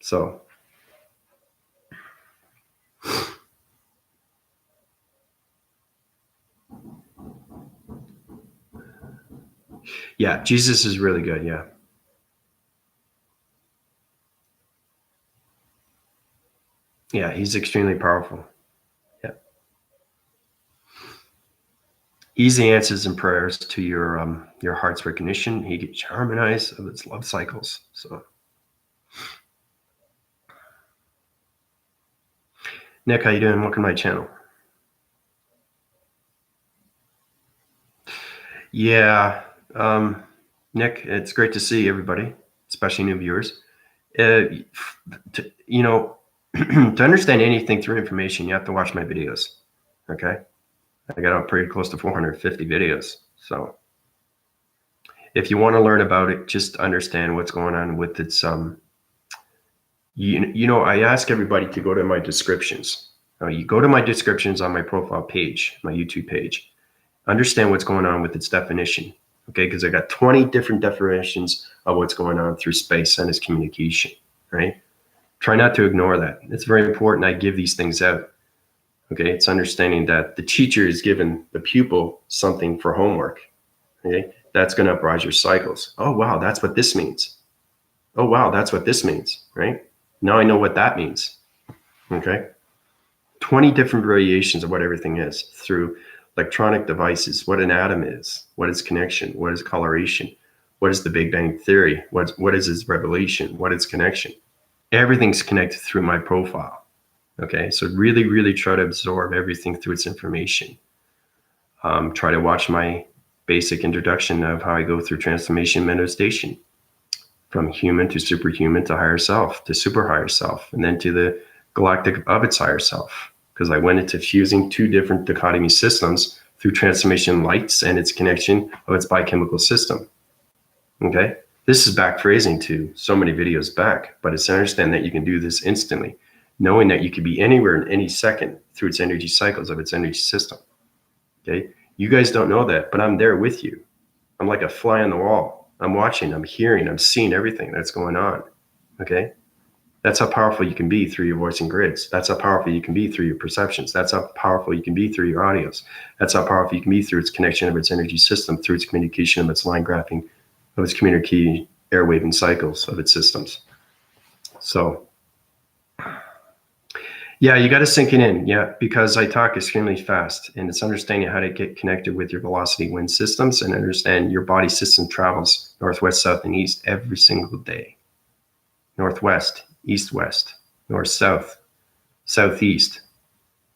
S1: So, yeah, Jesus is really good. Yeah. Yeah, he's extremely powerful. Yeah. Easy answers and prayers to your heart's recognition. He gets harmonized of its love cycles. So, Nick, how you doing? Welcome to my channel. Yeah, Nick, it's great to see everybody, especially new viewers. To understand anything through information, you have to watch my videos. Okay. I got out pretty close to 450 videos. So if you want to learn about it, just understand what's going on with its, I ask everybody to go to my descriptions. You go to my descriptions on my profile page, my YouTube page, understand what's going on with its definition. Okay, because I got 20 different definitions of what's going on through space and its communication, right? Try not to ignore that. It's very important I give these things out. Okay, it's understanding that the teacher is giving the pupil something for homework. Okay, that's going to uprise your cycles. Oh, wow, that's what this means. Oh, wow, that's what this means, right? Now I know what that means. Okay, 20 different variations of what everything is through electronic devices, what an atom is, what is connection, what is coloration, what is the Big Bang Theory, what is its revelation, what is connection. Everything's connected through my profile. Okay, so really, really try to absorb everything through its information. Try to watch my basic introduction of how I go through transformation manifestation from human to superhuman to higher self to super higher self, and then to the galactic of its higher self. Because I went into fusing two different dichotomy systems through transformation lights and its connection of its biochemical system. Okay, this is back phrasing to so many videos back, but it's to understand that you can do this instantly, knowing that you could be anywhere in any second through its energy cycles of its energy system. Okay, you guys don't know that, but I'm there with you. I'm like a fly on the wall. I'm watching, I'm hearing, I'm seeing everything that's going on. Okay, that's how powerful you can be through your voice and grids. That's how powerful you can be through your perceptions. That's how powerful you can be through your audios. That's how powerful you can be through its connection of its energy system, through its communication of its line graphing, of its communicating airwaving cycles of its systems. So yeah, you got to sink it in. Yeah, because I talk extremely fast, and it's understanding how to get connected with your velocity wind systems and understand your body system travels northwest, south, and east every single day. Northwest, east, west, north, south, southeast,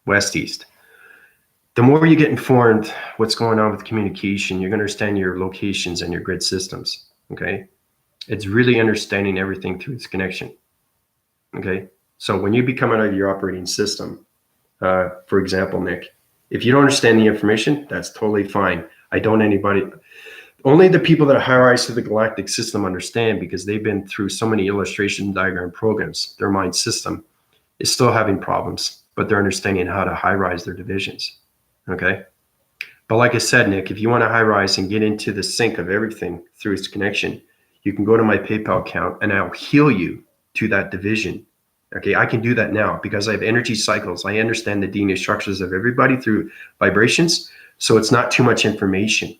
S1: west, east. The more you get informed what's going on with communication, you're going to understand your locations and your grid systems. Okay, it's really understanding everything through its connection. Okay, so when you become out of your operating system, for example, Nick, if you don't understand the information, that's totally fine. Only the people that are high-rise to the galactic system understand, because they've been through so many illustration diagram programs. Their mind system is still having problems, but they're understanding how to high-rise their divisions. Okay. But like I said, Nick, if you want to high-rise and get into the sync of everything through its connection, you can go to my PayPal account and I'll heal you to that division. Okay, I can do that now because I have energy cycles. I understand the DNA structures of everybody through vibrations. So it's not too much information.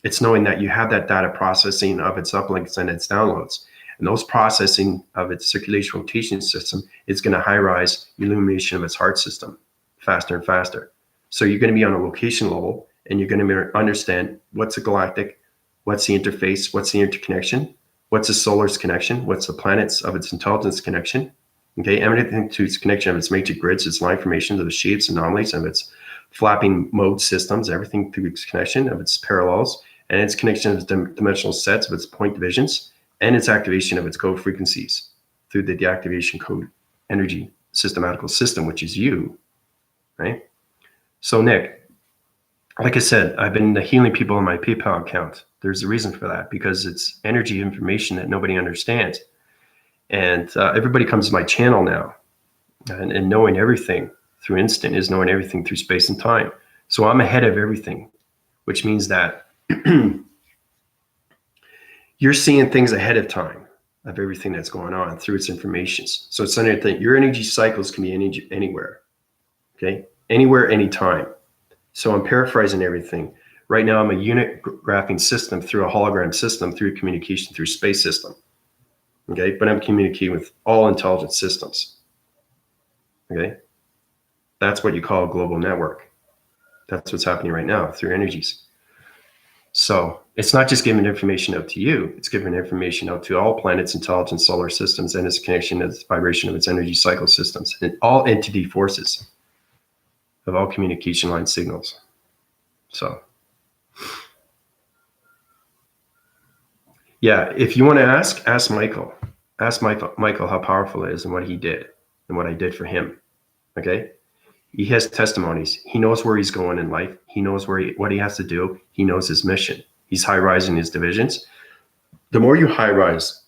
S1: It's knowing that you have that data processing of its uplinks and its downloads. And those processing of its circulation rotation system is going to high-rise illumination of its heart system faster and faster. So you're going to be on a location level, and you're going to understand what's a galactic, what's the interface, what's the interconnection, what's the solar's connection, what's the planets of its intelligence connection. Okay, everything to its connection of its matrix grids, its line formations, of its shapes, anomalies, of its flapping mode systems, everything through its connection of its parallels, and its connection of its dimensional sets of its point divisions, and its activation of its code frequencies through the deactivation code energy systematical system, which is you, right? So Nick, like I said, I've been healing people on my PayPal account. There's a reason for that, because it's energy information that nobody understands. And everybody comes to my channel now, and knowing everything through instant is knowing everything through space and time. So I'm ahead of everything, which means that you're seeing things ahead of time of everything that's going on through its informations. So it's anything. Your energy cycles can be anywhere, okay? Anywhere, anytime. So I'm paraphrasing everything. Right now, I'm a unit graphing system through a hologram system, through communication, through space system. Okay, but I'm communicating with all intelligent systems. Okay, that's what you call a global network. That's what's happening right now through energies. So it's not just giving information out to you, it's giving information out to all planets, intelligent solar systems, and its connection, its vibration of its energy cycle systems, and all entity forces of all communication line signals. So yeah, if you want to ask Michael. Ask Michael how powerful it is and what he did and what I did for him. Okay. He has testimonies. He knows where he's going in life. He knows what he has to do. He knows his mission. He's high rising his divisions. The more you high rise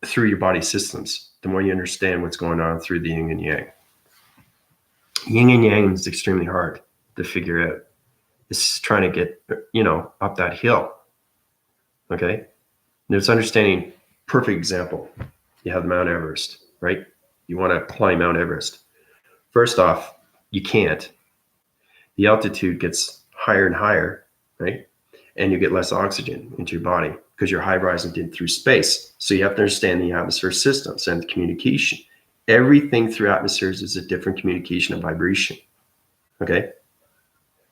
S1: through your body systems, the more you understand what's going on through the yin and yang. Yin and yang is extremely hard to figure out. It's trying to get, up that hill. Okay. And it's understanding. Perfect example. You have Mount Everest, right? You want to climb Mount Everest. First off, you can't. The altitude gets higher and higher, right? And you get less oxygen into your body because you're high rising through space. So you have to understand the atmosphere systems and communication. Everything through atmospheres is a different communication of vibration. Okay.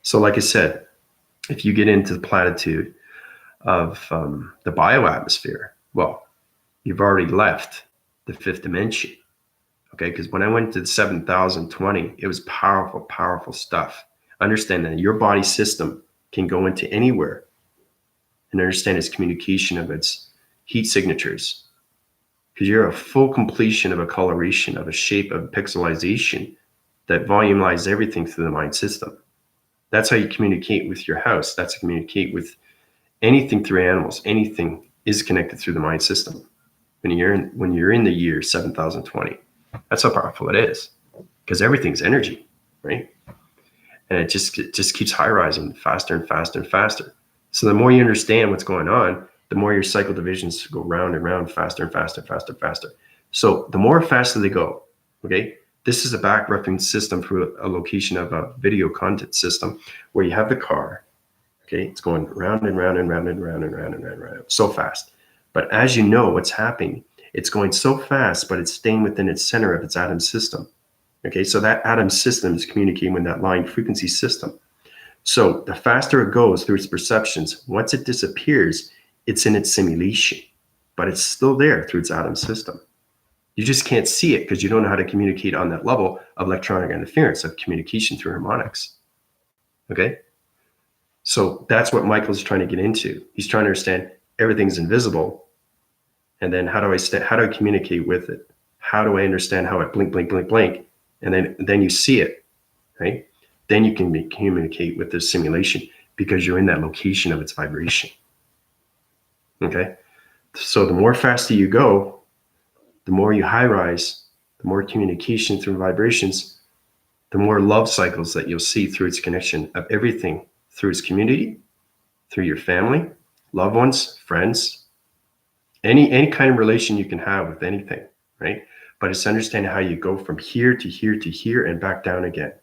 S1: So like I said, if you get into the platitude of the bioatmosphere, well, you've already left the fifth dimension. Okay. Because when I went to the 7,020, it was powerful, powerful stuff. Understand that your body system can go into anywhere and understand its communication of its heat signatures. Because you're a full completion of a coloration, of a shape, of pixelization that volumizes everything through the mind system. That's how you communicate with your house. That's how you communicate with anything through animals. Anything is connected through the mind system. When you're in the year 7,020, that's how powerful it is. Because everything's energy, right? And it just keeps high rising faster and faster and faster. So the more you understand what's going on, the more your cycle divisions go round and round, faster and faster, faster, faster. So the more faster they go, okay, this is a back reference system for a location of a video content system where you have the car, okay, it's going round and round and round and round and round and round and round, so fast. But as you know what's happening, it's going so fast, but it's staying within its center of its atom system. Okay, so that atom system is communicating with that line frequency system. So the faster it goes through its perceptions, once it disappears, it's in its simulation, but it's still there through its atom system. You just can't see it because you don't know how to communicate on that level of electronic interference, of communication through harmonics. Okay? So that's what Michael's trying to get into. He's trying to understand everything's invisible. And then how do I communicate with it? How do I understand how it blink, blink, blink, blink? And then you see it, right? Then you can communicate with this simulation because you're in that location of its vibration. Okay? So the more faster you go, the more you high rise, the more communication through vibrations, the more love cycles that you'll see through its connection of everything, through its community, through your family, loved ones, friends, any kind of relation you can have with anything, right? But it's understanding how you go from here to here to here and back down again.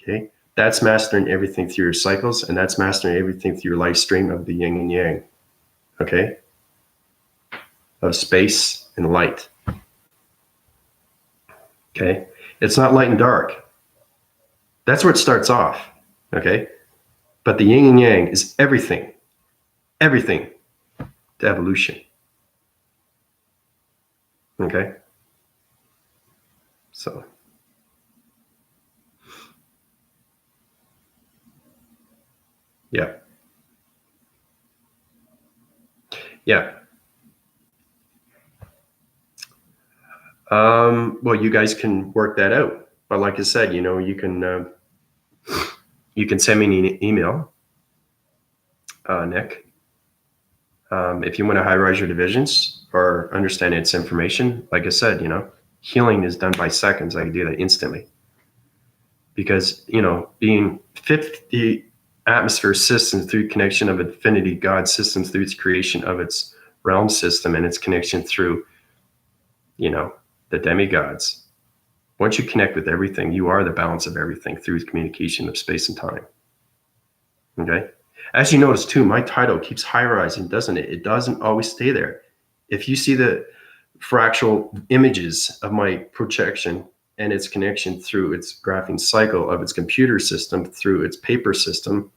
S1: Okay, that's mastering everything through your cycles, and that's mastering everything through your life stream of the yin and yang. Okay, of space and light. Okay, it's not light and dark. That's where it starts off. Okay, but the yin and yang is everything to evolution. Okay, so. Yeah. Yeah. Well, you guys can work that out. But like I said, you can send me an email, Nick. If you want to high rise your divisions or understand its information, like I said, healing is done by seconds. I can do that instantly. Because, being 50 atmosphere systems through connection of infinity God systems through its creation of its realm system and its connection through, the demigods. Once you connect with everything, you are the balance of everything through communication of space and time. Okay? As you notice too, my title keeps high rising, doesn't it? It doesn't always stay there. If you see the fractal images of my projection and its connection through its graphing cycle of its computer system, through its paper system,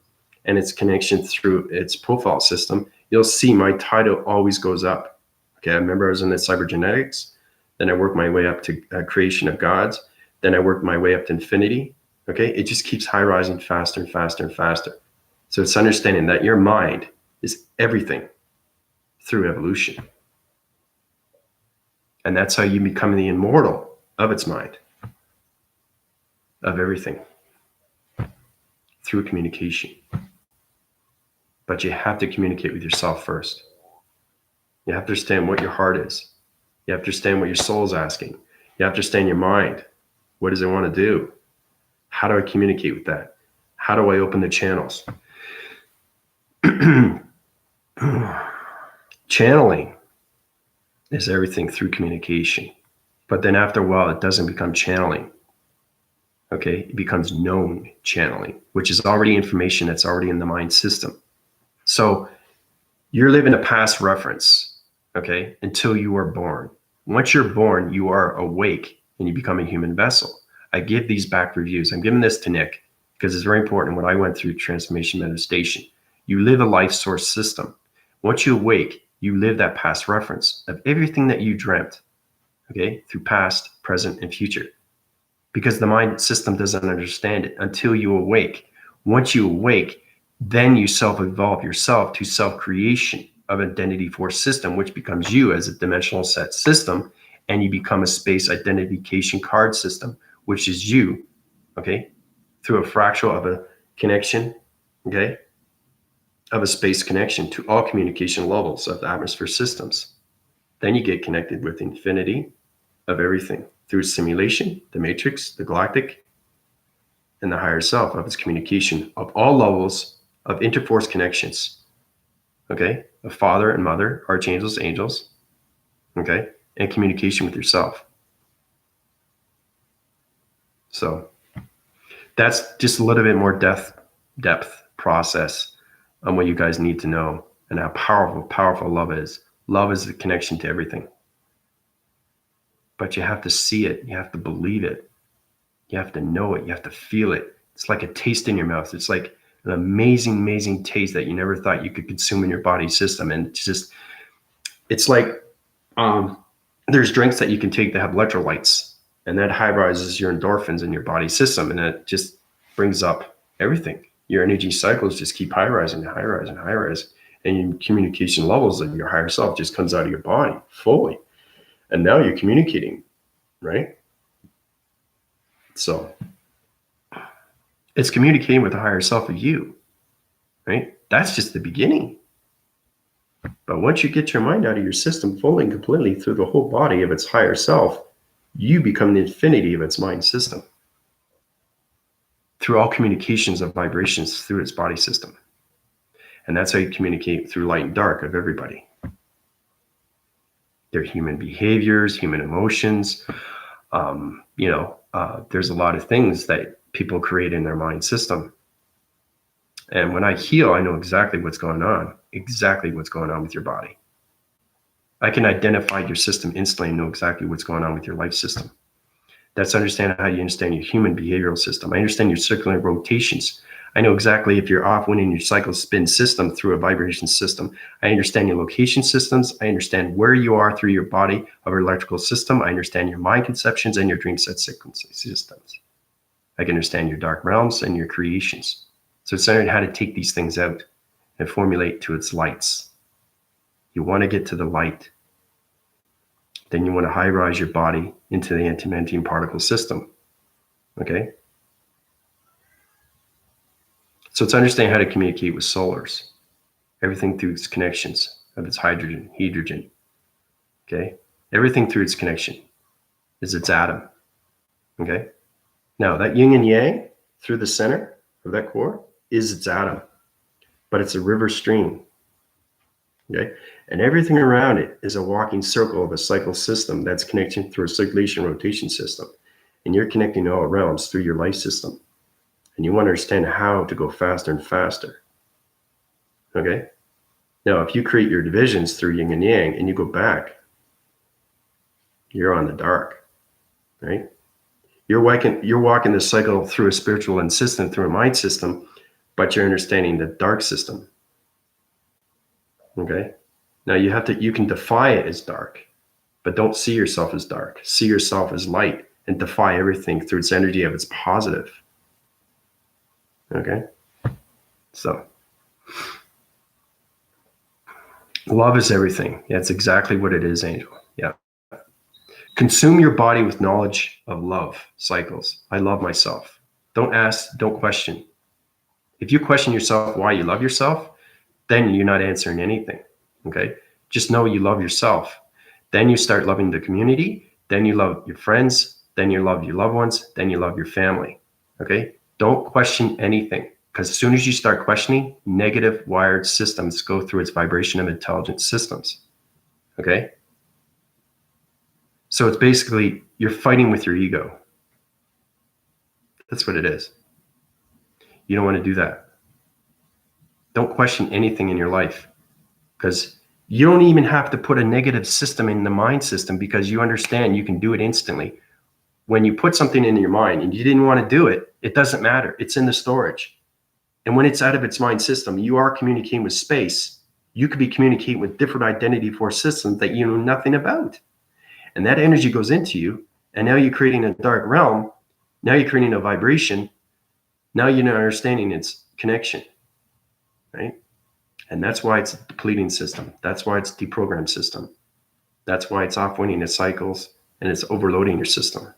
S1: and its connection through its profile system, you'll see my title always goes up. Okay, I remember I was in the cybergenetics. Then I worked my way up to creation of gods. Then I worked my way up to infinity. Okay, it just keeps high rising faster and faster and faster. So it's understanding that your mind is everything through evolution. And that's how you become the immortal of its mind. of everything through communication. But you have to communicate with yourself first. You have to understand what your heart is. You have to understand what your soul is asking. You have to understand your mind. What does it want to do? How do I communicate with that? How do I open the channels? Channeling is everything through communication. But then after a while, it doesn't become channeling. Okay, it becomes known channeling, which is already information that's already in the mind system. So you're living a past reference, okay, until you are born. Once you're born, you are awake and you become a human vessel. I give these back reviews. I'm giving this to Nick because it's very important. When I went through transformation meditation, you live a life source system. Once you awake, you live that past reference of everything that you dreamt, okay, through past, present, and future. Because the mind system doesn't understand it until you awake. Once you awake, then you self-evolve yourself to self-creation of identity force system, which becomes you as a dimensional set system, and you become a space identification card system, which is you, okay, through a fractal of a connection, okay, of a space connection to all communication levels of the atmosphere systems. Then you get connected with infinity of everything through simulation, the matrix, the galactic, and the higher self of its communication of all levels of interforce connections, okay, of father and mother, archangels, angels, okay, and communication with yourself. So that's just a little bit more depth process on what you guys need to know and how powerful love is. Love is the connection to everything. But you have to see it. You have to believe it. You have to know it. You have to feel it. It's like a taste in your mouth. It's like an amazing taste that you never thought you could consume in your body system. And it's like there's drinks that you can take that have electrolytes, and that high rises your endorphins in your body system, and it just brings up everything. Your energy cycles just keep high rising, and your communication levels of your higher self just comes out of your body fully. And now you're communicating, right? So it's communicating with the higher self of you, right? That's just the beginning. But once you get your mind out of your system fully and completely through the whole body of its higher self, you become the infinity of its mind system through all communications of vibrations through its body system. And that's how you communicate through light and dark of everybody. Their human behaviors, human emotions. There's a lot of things that people create in their mind system. And when I heal, I know exactly what's going on with your body. I can identify your system instantly and know exactly what's going on with your life system. That's understanding how you understand your human behavioral system. I understand your circular rotations. I know exactly if you're off when in your cycle spin system through a vibration system. I understand your location systems. I understand where you are through your body of your electrical system. I understand your mind conceptions and your dream set sequences systems. I can understand your dark realms and your creations. So it's learning how to take these things out and formulate to its lights. You want to get to the light. Then you want to high rise your body into the antimatter particle system. Okay? So it's understanding how to communicate with solars. Everything through its connections of its hydrogen. Okay? Everything through its connection is its atom. Okay? Now, that yin and yang through the center of that core is its atom, but it's a river stream. Okay? And everything around it is a walking circle of a cycle system that's connecting through a circulation rotation system. And you're connecting all realms through your life system. And you want to understand how to go faster and faster. Okay? Now, if you create your divisions through yin and yang and you go back, you're on the dark, right? You're walking the cycle through a spiritual and system, through a mind system, but you're understanding the dark system. Okay? Now you can defy it as dark, but don't see yourself as dark. See yourself as light and defy everything through its energy of its positive. Okay? So love is everything. Yeah, it's exactly what it is, Angel. Yeah. Consume your body with knowledge of love cycles. I love myself. Don't ask, don't question. If you question yourself why you love yourself, then you're not answering anything. Okay? Just know you love yourself. Then you start loving the community. Then you love your friends. Then you love your loved ones. Then you love your family. Okay? Don't question anything, because as soon as you start questioning, negative wired systems go through its vibration of intelligent systems. Okay? So it's basically you're fighting with your ego. That's what it is. You don't want to do that. Don't question anything in your life, because you don't even have to put a negative system in the mind system, because you understand you can do it instantly. When you put something in your mind and you didn't want to do it, it doesn't matter. It's in the storage. And when it's out of its mind system, you are communicating with space. You could be communicating with different identity force systems that you know nothing about. And that energy goes into you. And now you're creating a dark realm. Now you're creating a vibration. Now you're not understanding its connection, right? And that's why it's a depleting system. That's why it's a deprogrammed system. That's why it's off-winning its cycles and it's overloading your system,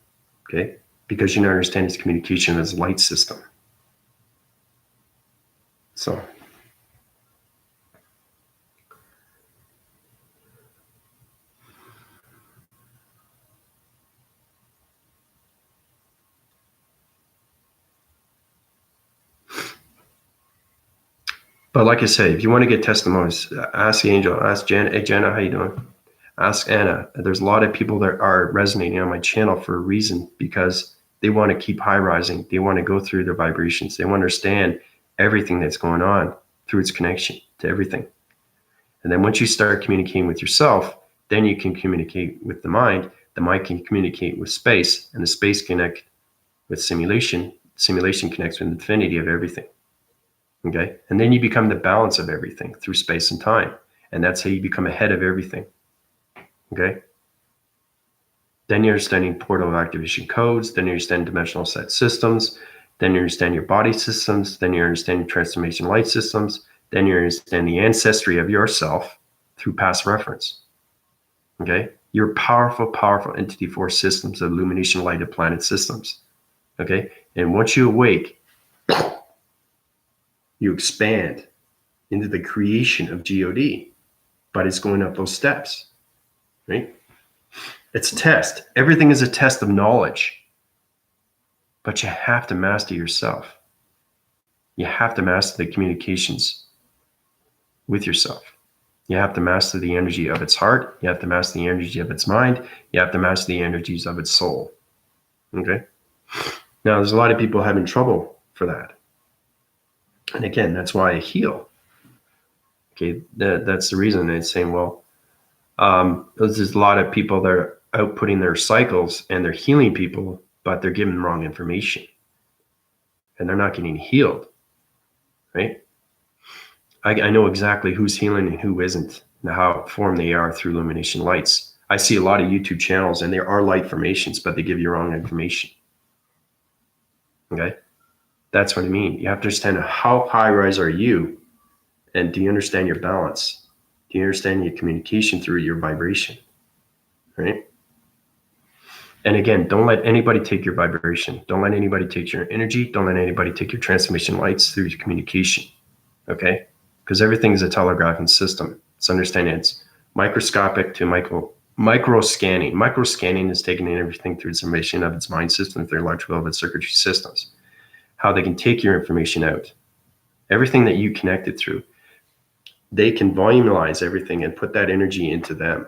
S1: okay? Because you don't understand its communication as a light system. So. But like I say, if you want to get testimonies, ask the angel, ask Jenna. Hey, Jenna, how you doing? Ask Anna. There's a lot of people that are resonating on my channel for a reason, because they want to keep high rising. They want to go through their vibrations. They want to understand everything that's going on through its connection to everything. And then once you start communicating with yourself, then you can communicate with the mind. The mind can communicate with space, and the space connect with simulation. Simulation connects with the infinity of everything. Okay. And then you become the balance of everything through space and time. And that's how you become ahead of everything. Okay. Then you're understanding portal activation codes. Then you understand dimensional set systems. Then you understand your body systems. Then you understand transformation light systems. Then you understand the ancestry of yourself through past reference. Okay. You're powerful, powerful entity force systems of illumination light of planet systems. Okay. And once you awake, you expand into the creation of God, but it's going up those steps, right? It's a test. Everything is a test of knowledge, but you have to master yourself. You have to master the communications with yourself. You have to master the energy of its heart. You have to master the energy of its mind. You have to master the energies of its soul. Okay? Now, there's a lot of people having trouble for that. And again, that's why I heal. Okay, that's the reason. It's saying, well, there's a lot of people that are outputting their cycles and they're healing people, but they're giving the wrong information. And they're not getting healed, right? I know exactly who's healing and who isn't, and how formed they are through illumination lights. I see a lot of YouTube channels and there are light formations, but they give you wrong information. Okay? That's what I mean. You have to understand how high rise are you, and do you understand your balance? Do you understand your communication through your vibration? Right? And again, don't let anybody take your vibration. Don't let anybody take your energy. Don't let anybody take your transformation lights through your communication. Okay? Because everything is a telegraphing system. It's understanding it's microscopic to micro scanning. Micro scanning is taking in everything through its information of its mind system, through large velvet circuitry systems. How they can take your information out. Everything that you connected through. They can volumize everything and put that energy into them.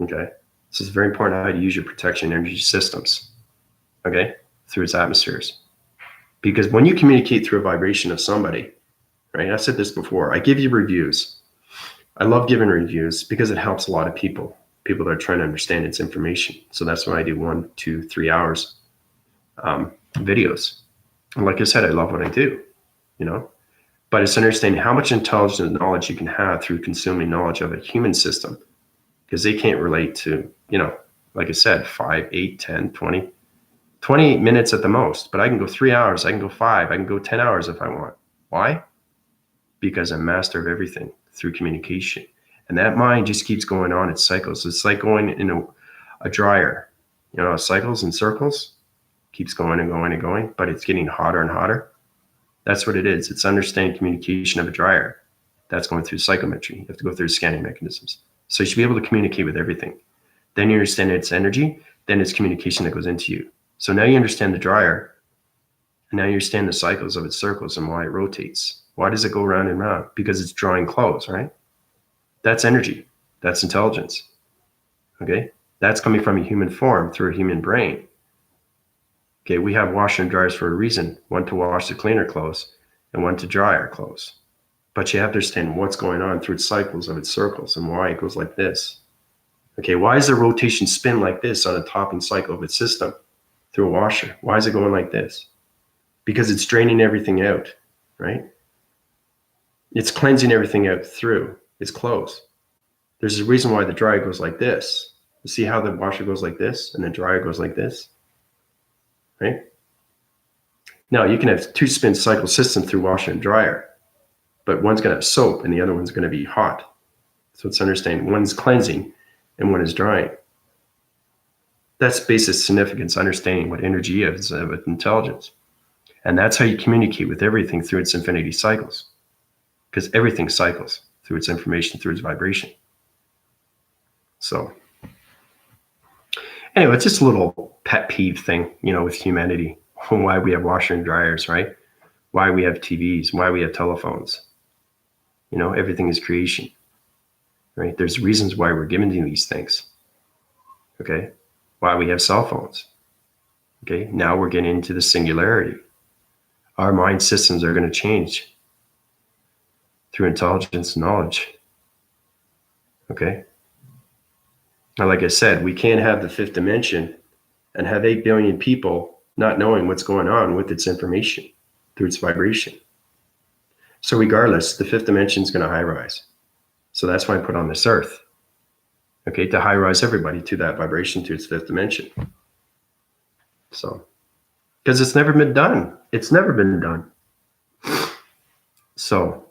S1: Okay? So it's very important how to use your protection energy systems, okay, through its atmospheres. Because when you communicate through a vibration of somebody, right, I've said this before, I give you reviews. I love giving reviews because it helps a lot of people that are trying to understand its information. So that's why I do 1, 2, 3 hours videos. And like I said, I love what I do, you know, but it's understanding how much intelligence and knowledge you can have through consuming knowledge of a human system. Because they can't relate to, you know, like I said, 5, 8, 10, 20 minutes at the most. But I can go 3 hours, I can go 5, I can go 10 hours if I want. Why? Because I'm master of everything through communication. And that mind just keeps going on its cycles. It's like going in A dryer, it cycles and circles, keeps going and going and going, but it's getting hotter and hotter. That's what it is. It's understanding communication of a dryer. That's going through psychometry. You have to go through scanning mechanisms. So you should be able to communicate with everything. Then you understand its energy, then it's communication that goes into you. So now you understand the dryer, and now you understand the cycles of its circles and why it rotates. Why does it go round and round? Because it's drawing clothes, right? That's energy. That's intelligence. Okay? That's coming from a human form through a human brain. Okay, we have washer and dryers for a reason. One to wash the cleaner clothes and one to dry our clothes. But you have to understand what's going on through its cycles of its circles and why it goes like this. Okay, why is the rotation spin like this on a topping cycle of its system through a washer? Why is it going like this? Because it's draining everything out, right? It's cleansing everything out through its clothes. There's a reason why the dryer goes like this. You see how the washer goes like this and the dryer goes like this? Right? Now you can have two spin cycle system through washer and dryer, but one's going to have soap and the other one's going to be hot. So it's understanding one's cleansing and one is drying. That's basic significance, understanding what energy is with intelligence. And that's how you communicate with everything through its infinity cycles, because everything cycles through its information, through its vibration. So anyway, it's just a little pet peeve thing, with humanity, why we have washer and dryers, right? Why we have TVs, why we have telephones. Everything is creation, right? There's reasons why we're given these things, okay? Why we have cell phones, okay? Now we're getting into the singularity. Our mind systems are going to change through intelligence and knowledge, okay? Now, like I said, we can't have the fifth dimension and have 8 billion people not knowing what's going on with its information through its vibration. So regardless, the fifth dimension is going to high rise. So that's why I put on this earth, okay, to high rise everybody to that vibration, to its fifth dimension. So, because it's never been done. It's never been done. So,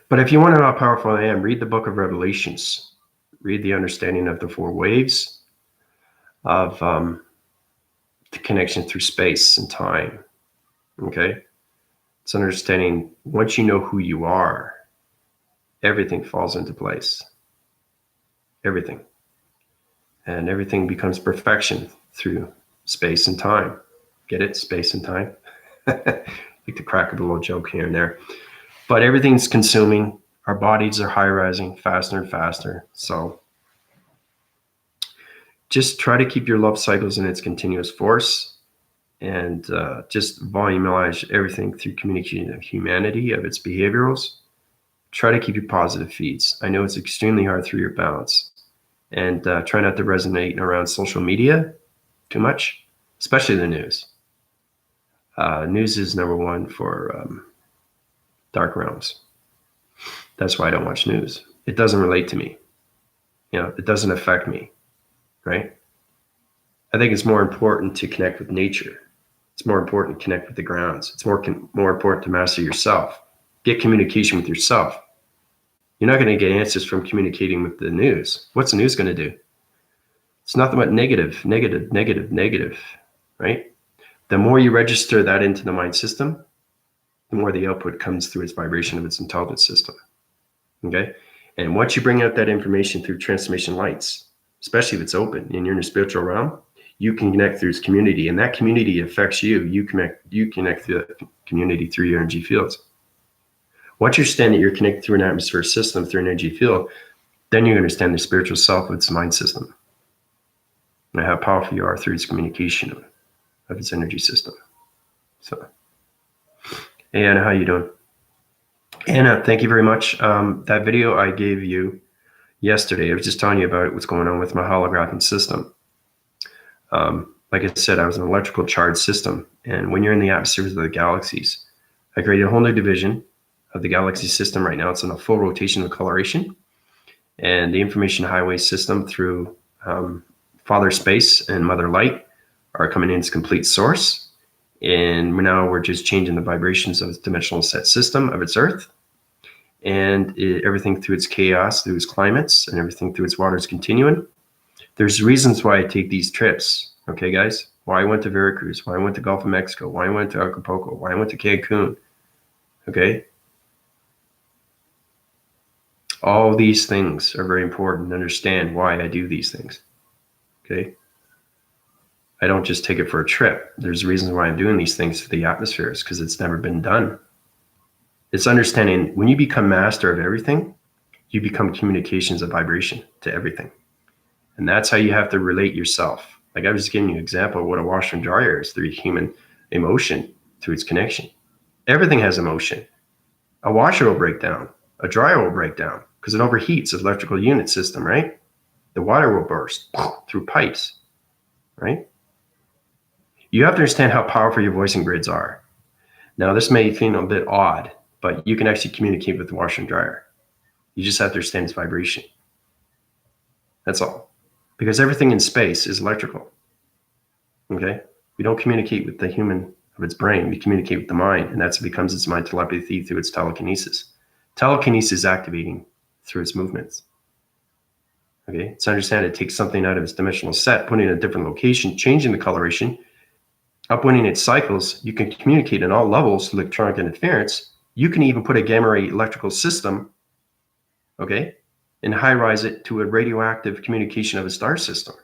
S1: but if you want to know how powerful I am, read the book of Revelations. Read the understanding of the 4 waves of the connection through space and time. Okay? It's understanding once you know who you are, everything falls into place. Everything. And everything becomes perfection through space and time. Get it? Space and time. Like to crack a little joke here and there. But everything's consuming. Our bodies are high rising faster and faster. So just try to keep your love cycles in its continuous force, and just volumize everything through communication of humanity, of its behaviorals. Try to keep your positive feeds. I know it's extremely hard through your balance. And try not to resonate around social media too much, especially the news. News is number one for dark realms. That's why I don't watch news. It doesn't relate to me. It doesn't affect me, right? I think it's more important to connect with nature. It's more important to connect with the grounds. It's more important to master yourself. Get communication with yourself. You're not going to get answers from communicating with the news. What's the news going to do? It's nothing but negative, negative, negative, negative, right? The more you register that into the mind system, the more the output comes through its vibration of its intelligence system, okay? And once you bring out that information through transformation lights, especially if it's open and you're in the spiritual realm, you can connect through its community, and that community affects you. You connect through that community through your energy fields. Once you understand that you're connected through an atmosphere system, through an energy field, then you understand the spiritual self of its mind system and how powerful you are through its communication of its energy system. So, hey, Anna, how you doing? Anna, thank you very much. That video I gave you yesterday, I was just telling you about what's going on with my holographing system. Like I said, I was an electrical charged system. And when you're in the atmospheres of the galaxies, I created a whole new division of the galaxy system. Right now it's in a full rotation of coloration, and the information highway system through Father Space and Mother Light are coming in as complete source. And now we're just changing the vibrations of its dimensional set system of its earth. and everything through its chaos, through its climates, and everything through its waters continuing. There's reasons why I take these trips, okay, guys? Why I went to Veracruz, why I went to Gulf of Mexico, why I went to Acapulco, why I went to Cancun, okay? All these things are very important to understand why I do these things, okay? I don't just take it for a trip. There's reasons why I'm doing these things to the atmospheres, because it's never been done. It's understanding when you become master of everything, you become communications of vibration to everything. And that's how you have to relate yourself. Like I was just giving you an example of what a washer and dryer is through human emotion, through its connection. Everything has emotion. A washer will break down. A dryer will break down because it overheats the electrical unit system, right? The water will burst through pipes, right? You have to understand how powerful your voicing grids are. Now, this may feel a bit odd, but you can actually communicate with the washer and dryer. You just have to understand its vibration. That's all. Because everything in space is electrical. Okay? We don't communicate with the human of its brain. We communicate with the mind, and that becomes its mind telepathy through its telekinesis. Telekinesis is activating through its movements. Okay? It's understand it takes something out of its dimensional set, putting it in a different location, changing the coloration, upwinding its cycles. You can communicate in all levels through electronic interference. You can even put a gamma ray electrical system, okay, and high-rise it to a radioactive communication of a star system.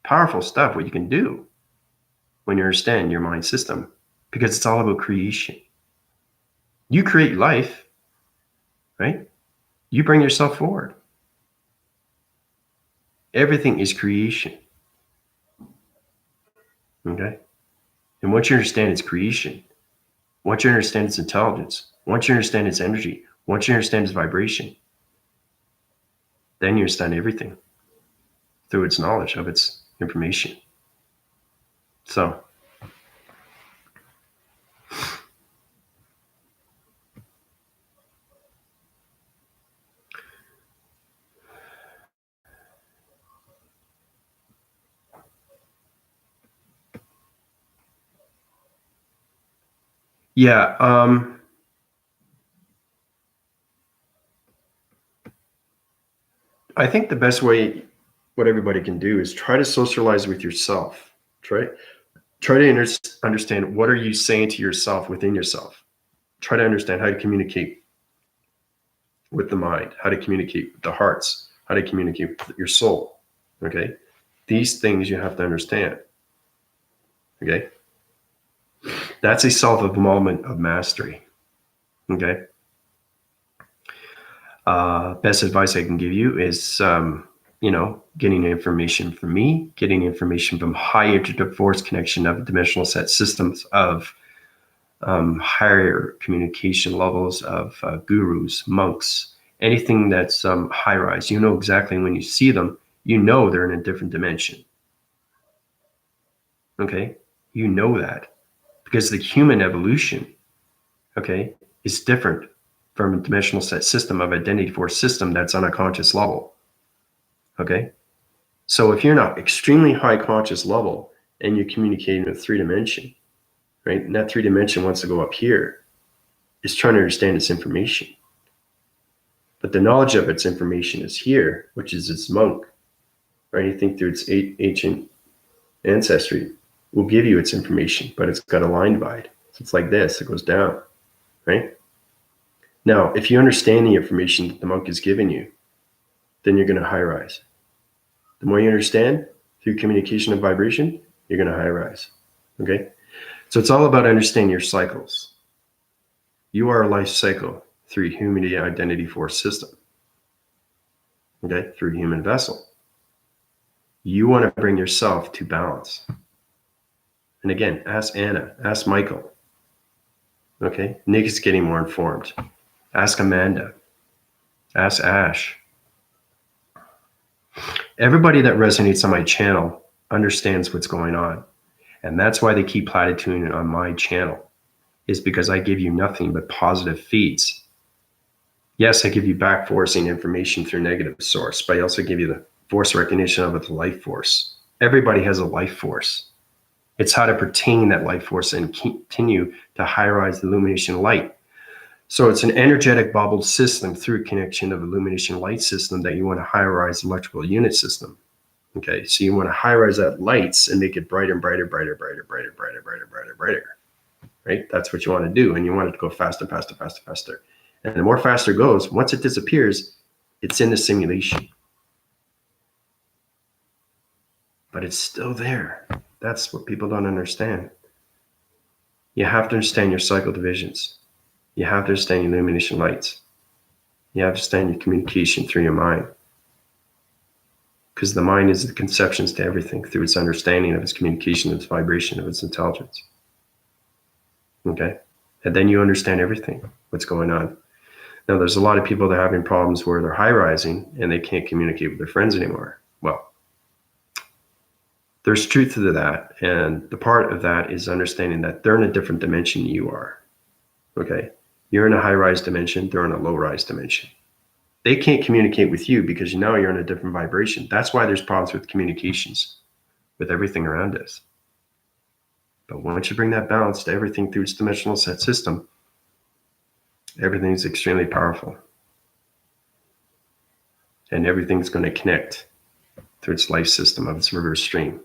S1: Powerful stuff, what you can do when you understand your mind system, because it's all about creation. You create life, right? You bring yourself forward. Everything is creation, okay? And once you understand its creation, once you understand its intelligence, once you understand its energy, once you understand its vibration, then you understand everything through its knowledge of its information. So, yeah, I think the best way, what everybody can do is try to socialize with yourself. Try to understand what are you saying to yourself within yourself. Try to understand how to communicate with the mind, how to communicate with the hearts, how to communicate with your soul. Okay, these things you have to understand. Okay, that's a self-involvement of mastery. Okay, best advice I can give you is getting information from me, getting information from high interdimensional connection of dimensional set systems of higher communication levels of gurus, monks, anything that's high rise. You know exactly when you see them, you know they're in a different dimension. Okay? You know that because the human evolution, okay, is different from a dimensional set system of identity force system that's on a conscious level. Okay? So if you're not extremely high conscious level and you're communicating with 3-dimension, right? And that 3-dimension wants to go up here. It's trying to understand its information. But the knowledge of its information is here, which is its monk, right? You think through its ancient ancestry will give you its information, but it's got a line divide. So it's like this, it goes down, right? Now, if you understand the information that the monk is giving you, then you're going to high rise. The more you understand through communication and vibration, you're going to high rise, okay? So it's all about understanding your cycles. You are a life cycle through human identity force system, okay, through human vessel. You want to bring yourself to balance. And again, ask Anna, ask Michael, okay? Nick is getting more informed. Ask Amanda, ask Ash. Everybody that resonates on my channel understands what's going on. And that's why they keep platituding on my channel, is because I give you nothing but positive feeds. Yes, I give you back forcing information through negative source, but I also give you the force recognition of the life force. Everybody has a life force. It's how to pertain that life force and continue to high rise the illumination light. So it's an energetic bubble system through connection of illumination light system that you want to high-rise electrical unit system. Okay, so you want to high-rise that lights and make it brighter and brighter, brighter, brighter, brighter, brighter, brighter, brighter, brighter. Right? That's what you want to do, and you want it to go faster, faster, faster, faster. And the more faster it goes, once it disappears, it's in the simulation. But it's still there. That's what people don't understand. You have to understand your cycle divisions. You have to understand your illumination lights. You have to understand your communication through your mind. Because the mind is the conceptions to everything through its understanding of its communication, its vibration, of its intelligence. Okay? And then you understand everything, what's going on. Now, there's a lot of people that are having problems where they're high-rising and they can't communicate with their friends anymore. Well, there's truth to that. And the part of that is understanding that they're in a different dimension than you are. Okay? You're in a high-rise dimension. They're in a low-rise dimension. They can't communicate with you because now you're in a different vibration. That's why there's problems with communications, with everything around us. But once you bring that balance to everything through its dimensional set system, everything is extremely powerful. And everything's going to connect through its life system of its reverse stream.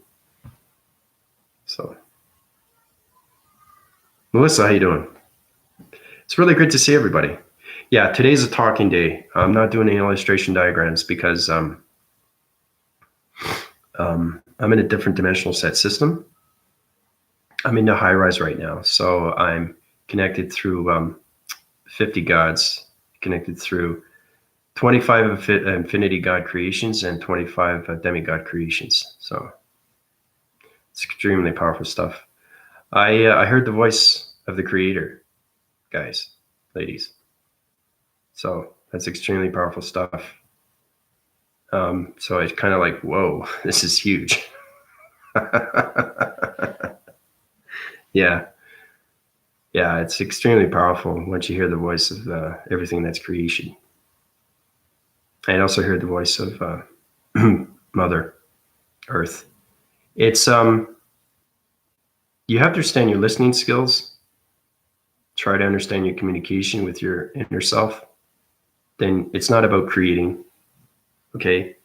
S1: So, Melissa, how you doing? It's really good to see everybody. Yeah, today's a talking day. I'm not doing any illustration diagrams because I'm in a different dimensional set system. I'm into high rise right now. So I'm connected through 50 gods, connected through 25 infinity god creations and 25 demigod creations. So it's extremely powerful stuff. I heard the voice of the creator, guys, ladies. So that's extremely powerful stuff. So it's kind of like, whoa, this is huge. Yeah. Yeah, it's extremely powerful once you hear the voice of everything that's creation. I also heard the voice of Mother Earth. It's you have to understand your listening skills. Try to understand your communication with your inner self. Then it's not about creating. Okay,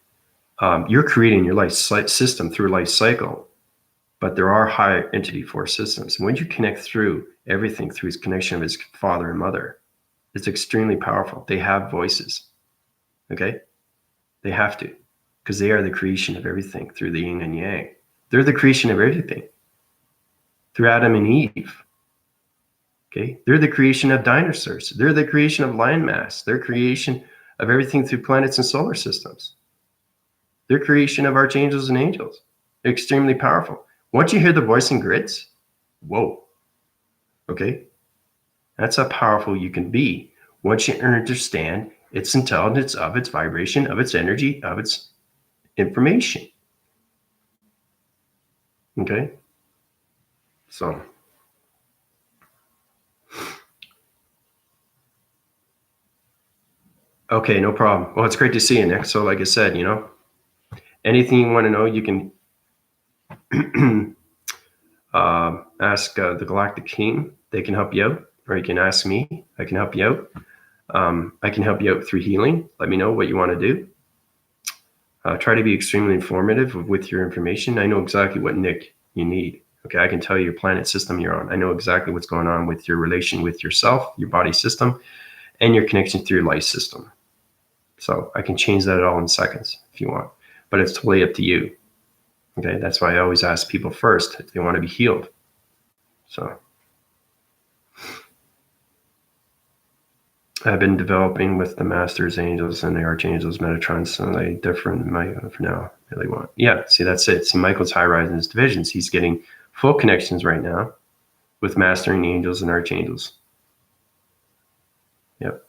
S1: you're creating your life system through life cycle, but there are higher entity force systems. And when you connect through everything through his connection of his father and mother, it's extremely powerful. They have voices. Okay, they have to, because they are the creation of everything through the yin and yang. They're the creation of everything through Adam and Eve. Okay, they're the creation of dinosaurs. They're the creation of landmass. They're creation of everything through planets and solar systems. They're creation of archangels and angels. They're extremely powerful. Once you hear the voice in grids, whoa. Okay, that's how powerful you can be once you understand its intelligence, of its vibration, of its energy, of its information. Okay, so okay, no problem. Well, it's great to see you, Nick. So like I said, anything you want to know, you can ask the Galactic Team. They can help you out, or you can ask me. I can help you out. I can help you out through healing. Let me know what you want to do. Try to be extremely informative with your information. I know exactly what, Nick, you need. Okay, I can tell you your planet system you're on. I know exactly what's going on with your relation with yourself, your body system, and your connection through your life system. So I can change that all in seconds if you want, but it's totally up to you. Okay, that's why I always ask people first if they want to be healed. So I've been developing with the masters, angels, and the archangels, Metatrons, and they different for now. Really want. Yeah, see, that's it. See, Michael's high rise in his divisions. He's getting full connections right now with mastering angels and archangels. Yep.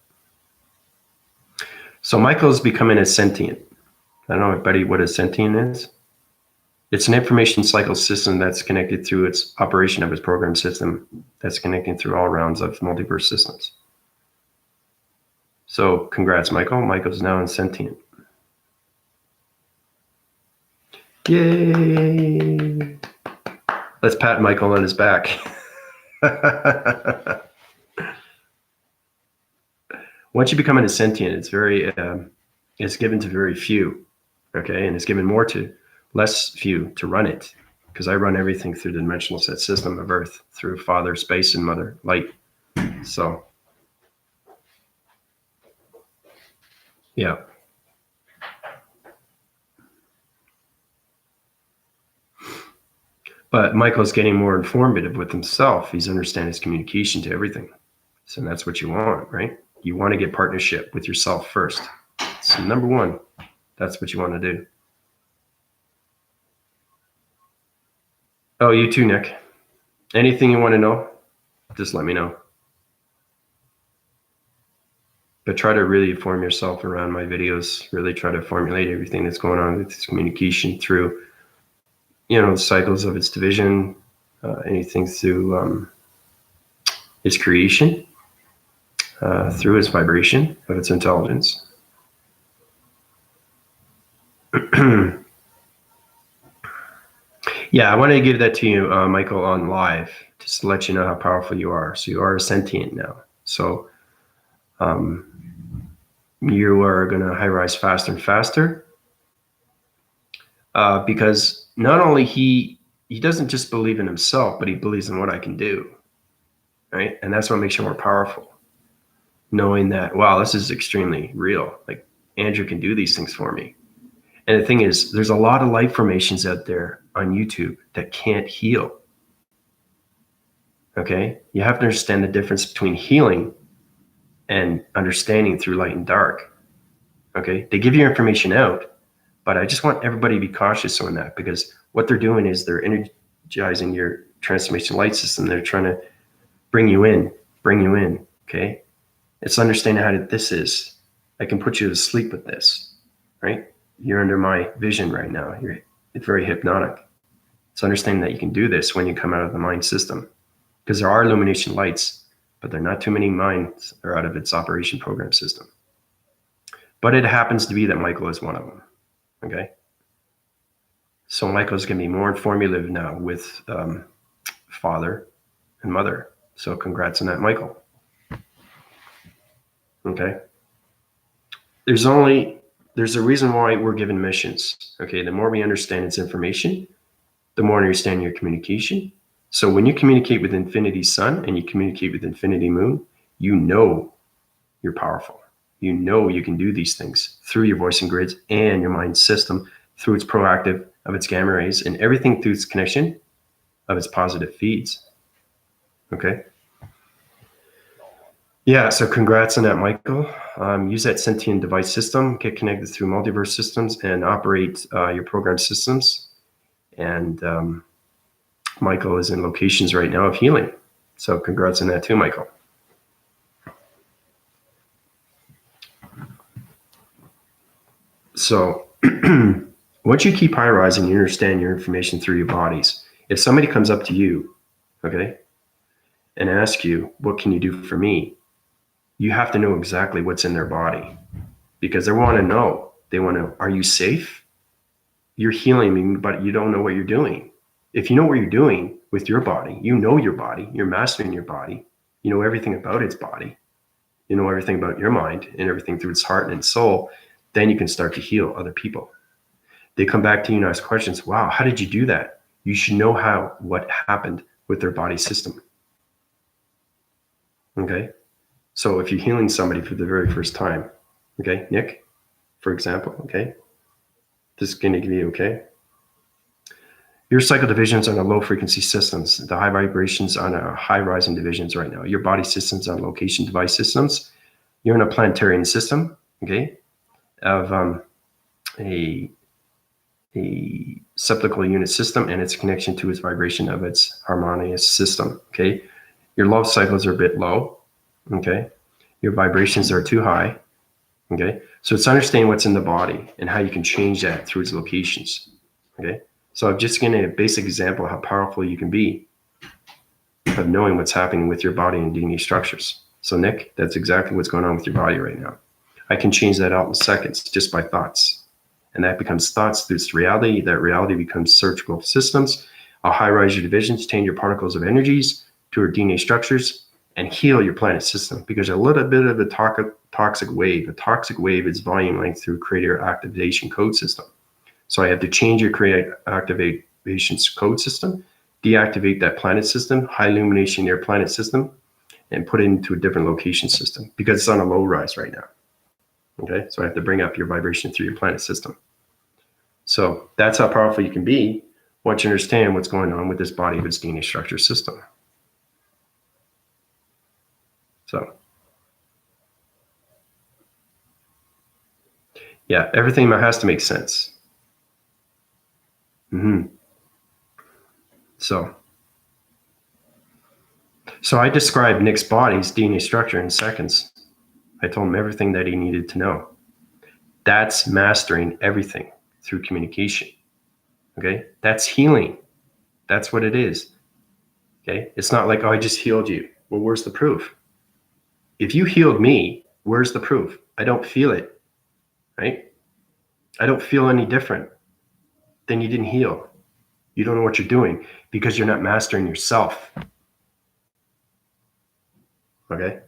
S1: So Michael's becoming a sentient. I don't know, everybody, what a sentient is. It's an information cycle system that's connected through its operation of its program system that's connecting through all rounds of multiverse systems. So congrats, Michael. Michael's now in sentient. Yay! Let's pat Michael on his back. once you become a sentient, it's given to very few, okay? And it's given more to less few to run it, because I run everything through the dimensional set system of Earth, through Father, Space, and Mother, Light. So, yeah. But Michael's getting more informative with himself. He's understanding his communication to everything. So that's what you want, right? You want to get partnership with yourself first. So number one, that's what you want to do. Oh, you too, Nick. Anything you want to know, just let me know. But try to really inform yourself around my videos. Really try to formulate everything that's going on with this communication through, the cycles of its division, anything through its creation, through its vibration of its intelligence. Yeah, I wanted to give that to you, Michael, on live, just to let you know how powerful you are. So you are a sentient now. So you are going to high rise faster and faster, because not only he doesn't just believe in himself, but he believes in what I can do, right? And that's what makes you more powerful, knowing that, wow, this is extremely real. Like, Andrew can do these things for me. And the thing is, there's a lot of light formations out there on YouTube that can't heal. Okay? You have to understand the difference between healing and understanding through light and dark. Okay? They give you information out, but I just want everybody to be cautious on that, because what they're doing is they're energizing your transformation light system. They're trying to bring you in. Okay? It's understanding how this is. I can put you to sleep with this, right? You're under my vision right now. It's very hypnotic. It's understanding that you can do this when you come out of the mind system, because there are illumination lights, but there are not too many minds that are out of its operation program system. But it happens to be that Michael is one of them. Okay. So Michael's going to be more informative now with Father and Mother. So congrats on that, Michael. Okay. There's a reason why we're given missions. Okay. The more we understand its information, the more you understand your communication. So when you communicate with Infinity Sun and you communicate with Infinity Moon, you know you're powerful. You know you can do these things through your voicing grids and your mind system, through its proactive of its gamma rays, and everything through its connection of its positive feeds. Okay. Yeah, so congrats on that, Michael. Use that sentient device system, get connected through multiverse systems, and operate your program systems. And Michael is in locations right now of healing. So congrats on that too, Michael. So once you keep high rising, you understand your information through your bodies. If somebody comes up to you, okay, and asks you, what can you do for me? You have to know exactly what's in their body, because they want to know. They want to, are you safe? You're healing me, but you don't know what you're doing. If you know what you're doing with your body, you know your body, you're mastering your body, you know everything about its body, you know everything about your mind and everything through its heart and its soul, then you can start to heal other people. They come back to you and ask questions. Wow, how did you do that? You should know what happened with their body system. Okay. So if you're healing somebody for the very first time, okay, Nick, for example, okay, this is going to give you, okay, your cycle divisions on a low frequency systems, the high vibrations on a high rising divisions right now, your body systems on location device systems, you're in a planetarian system, okay, of a septical unit system and its connection to its vibration of its harmonious system, okay. Your love cycles are a bit low, okay. Your vibrations are too high, okay. So it's understanding what's in the body and how you can change that through its locations, okay. So I'm just giving a basic example of how powerful you can be of knowing what's happening with your body and DNA structures. So Nick, that's exactly what's going on with your body right now. I can change that out in seconds just by thoughts. And that becomes thoughts through its reality. That reality becomes surgical systems. I'll high rise your divisions, change your particles of energies to your DNA structures, and heal your planet system, because a little bit of a toxic wave is volume length through creator activation code system. So I have to change your creator activation code system, deactivate that planet system, high illumination air planet system, and put it into a different location system because it's on a low rise right now. Okay, so I have to bring up your vibration through your planet system. So that's how powerful you can be once you understand what's going on with this body of its DNA structure system. So, yeah, everything has to make sense. So I described Nick's body's DNA structure in seconds. I told him everything that he needed to know. That's mastering everything through communication. Okay, that's healing. That's what it is. Okay, it's not like, oh, I just healed you. Well, where's the proof? If you healed me, where's the proof? I don't feel it, right? I don't feel any different. Then you didn't heal. You don't know what you're doing because you're not mastering yourself. Okay?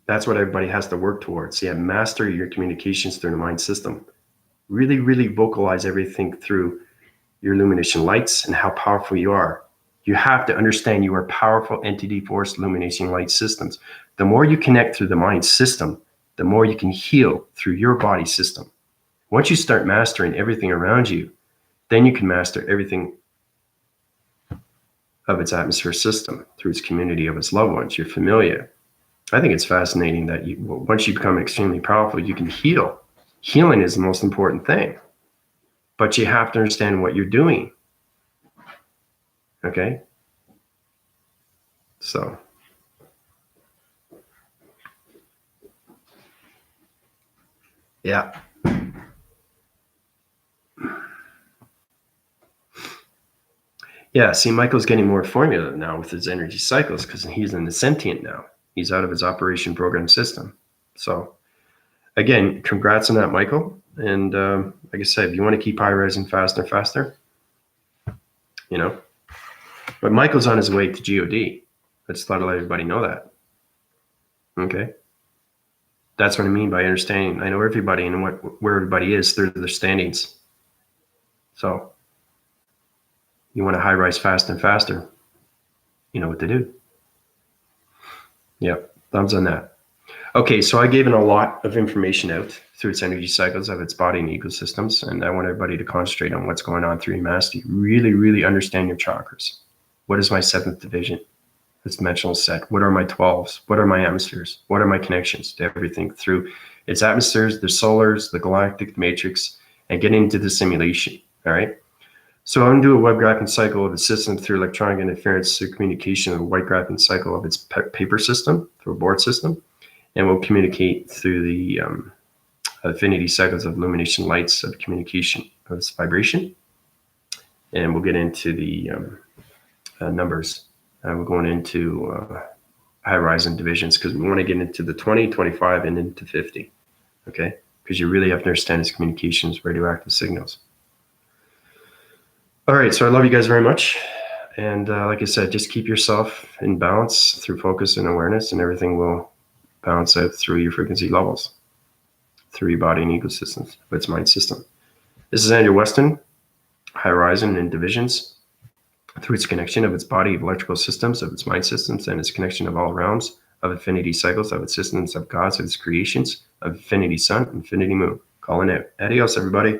S1: That's what everybody has to work towards. Yeah, master your communications through the mind system. Really, really vocalize everything through your illumination lights and how powerful you are. You have to understand you are powerful entity force illumination light systems. The more you connect through the mind system, the more you can heal through your body system. Once you start mastering everything around you, then you can master everything of its atmosphere system through its community of its loved ones, your familia. I think it's fascinating that once you become extremely powerful, you can heal. Healing is the most important thing, but you have to understand what you're doing. Okay? So, yeah. Yeah, see, Michael's getting more formula now with his energy cycles because he's in the sentient now. He's out of his operation program system. So, again, congrats on that, Michael. And like I said, if you want to keep high rising faster and faster, but Michael's on his way to GOD. Let's let everybody know that. Okay. That's what I mean by understanding. I know everybody and where everybody is through their standings. So you want to high rise fast and faster, you know what to do. Yep, thumbs on that. Okay, so I gave it a lot of information out through its energy cycles of its body and ecosystems, and I want everybody to concentrate on what's going on through your mastery. Really, really understand your chakras. What is my seventh division? Its dimensional set. What are my 12s? What are my atmospheres? What are my connections to everything through its atmospheres, the solars, the galactic, the matrix, and get into the simulation. All right. So I'm going to do a web graphing cycle of the system through electronic interference through communication of a white graphing cycle of its paper system through a board system. And we'll communicate through the affinity cycles of illumination lights of communication of its vibration. And we'll get into the numbers. We're going into high horizon divisions because we want to get into the 20, 25, and into 50. Okay? Because you really have to understand its communications, radioactive signals. All right, so I love you guys very much. And like I said, just keep yourself in balance through focus and awareness, and everything will balance out through your frequency levels, through your body and ecosystems, its mind system. This is Andrew Weston, high horizon and divisions, through its connection of its body of electrical systems, of its mind systems, and its connection of all realms, of infinity cycles, of its systems, of gods, of its creations, of infinity sun, infinity moon. Calling out. Adios, everybody.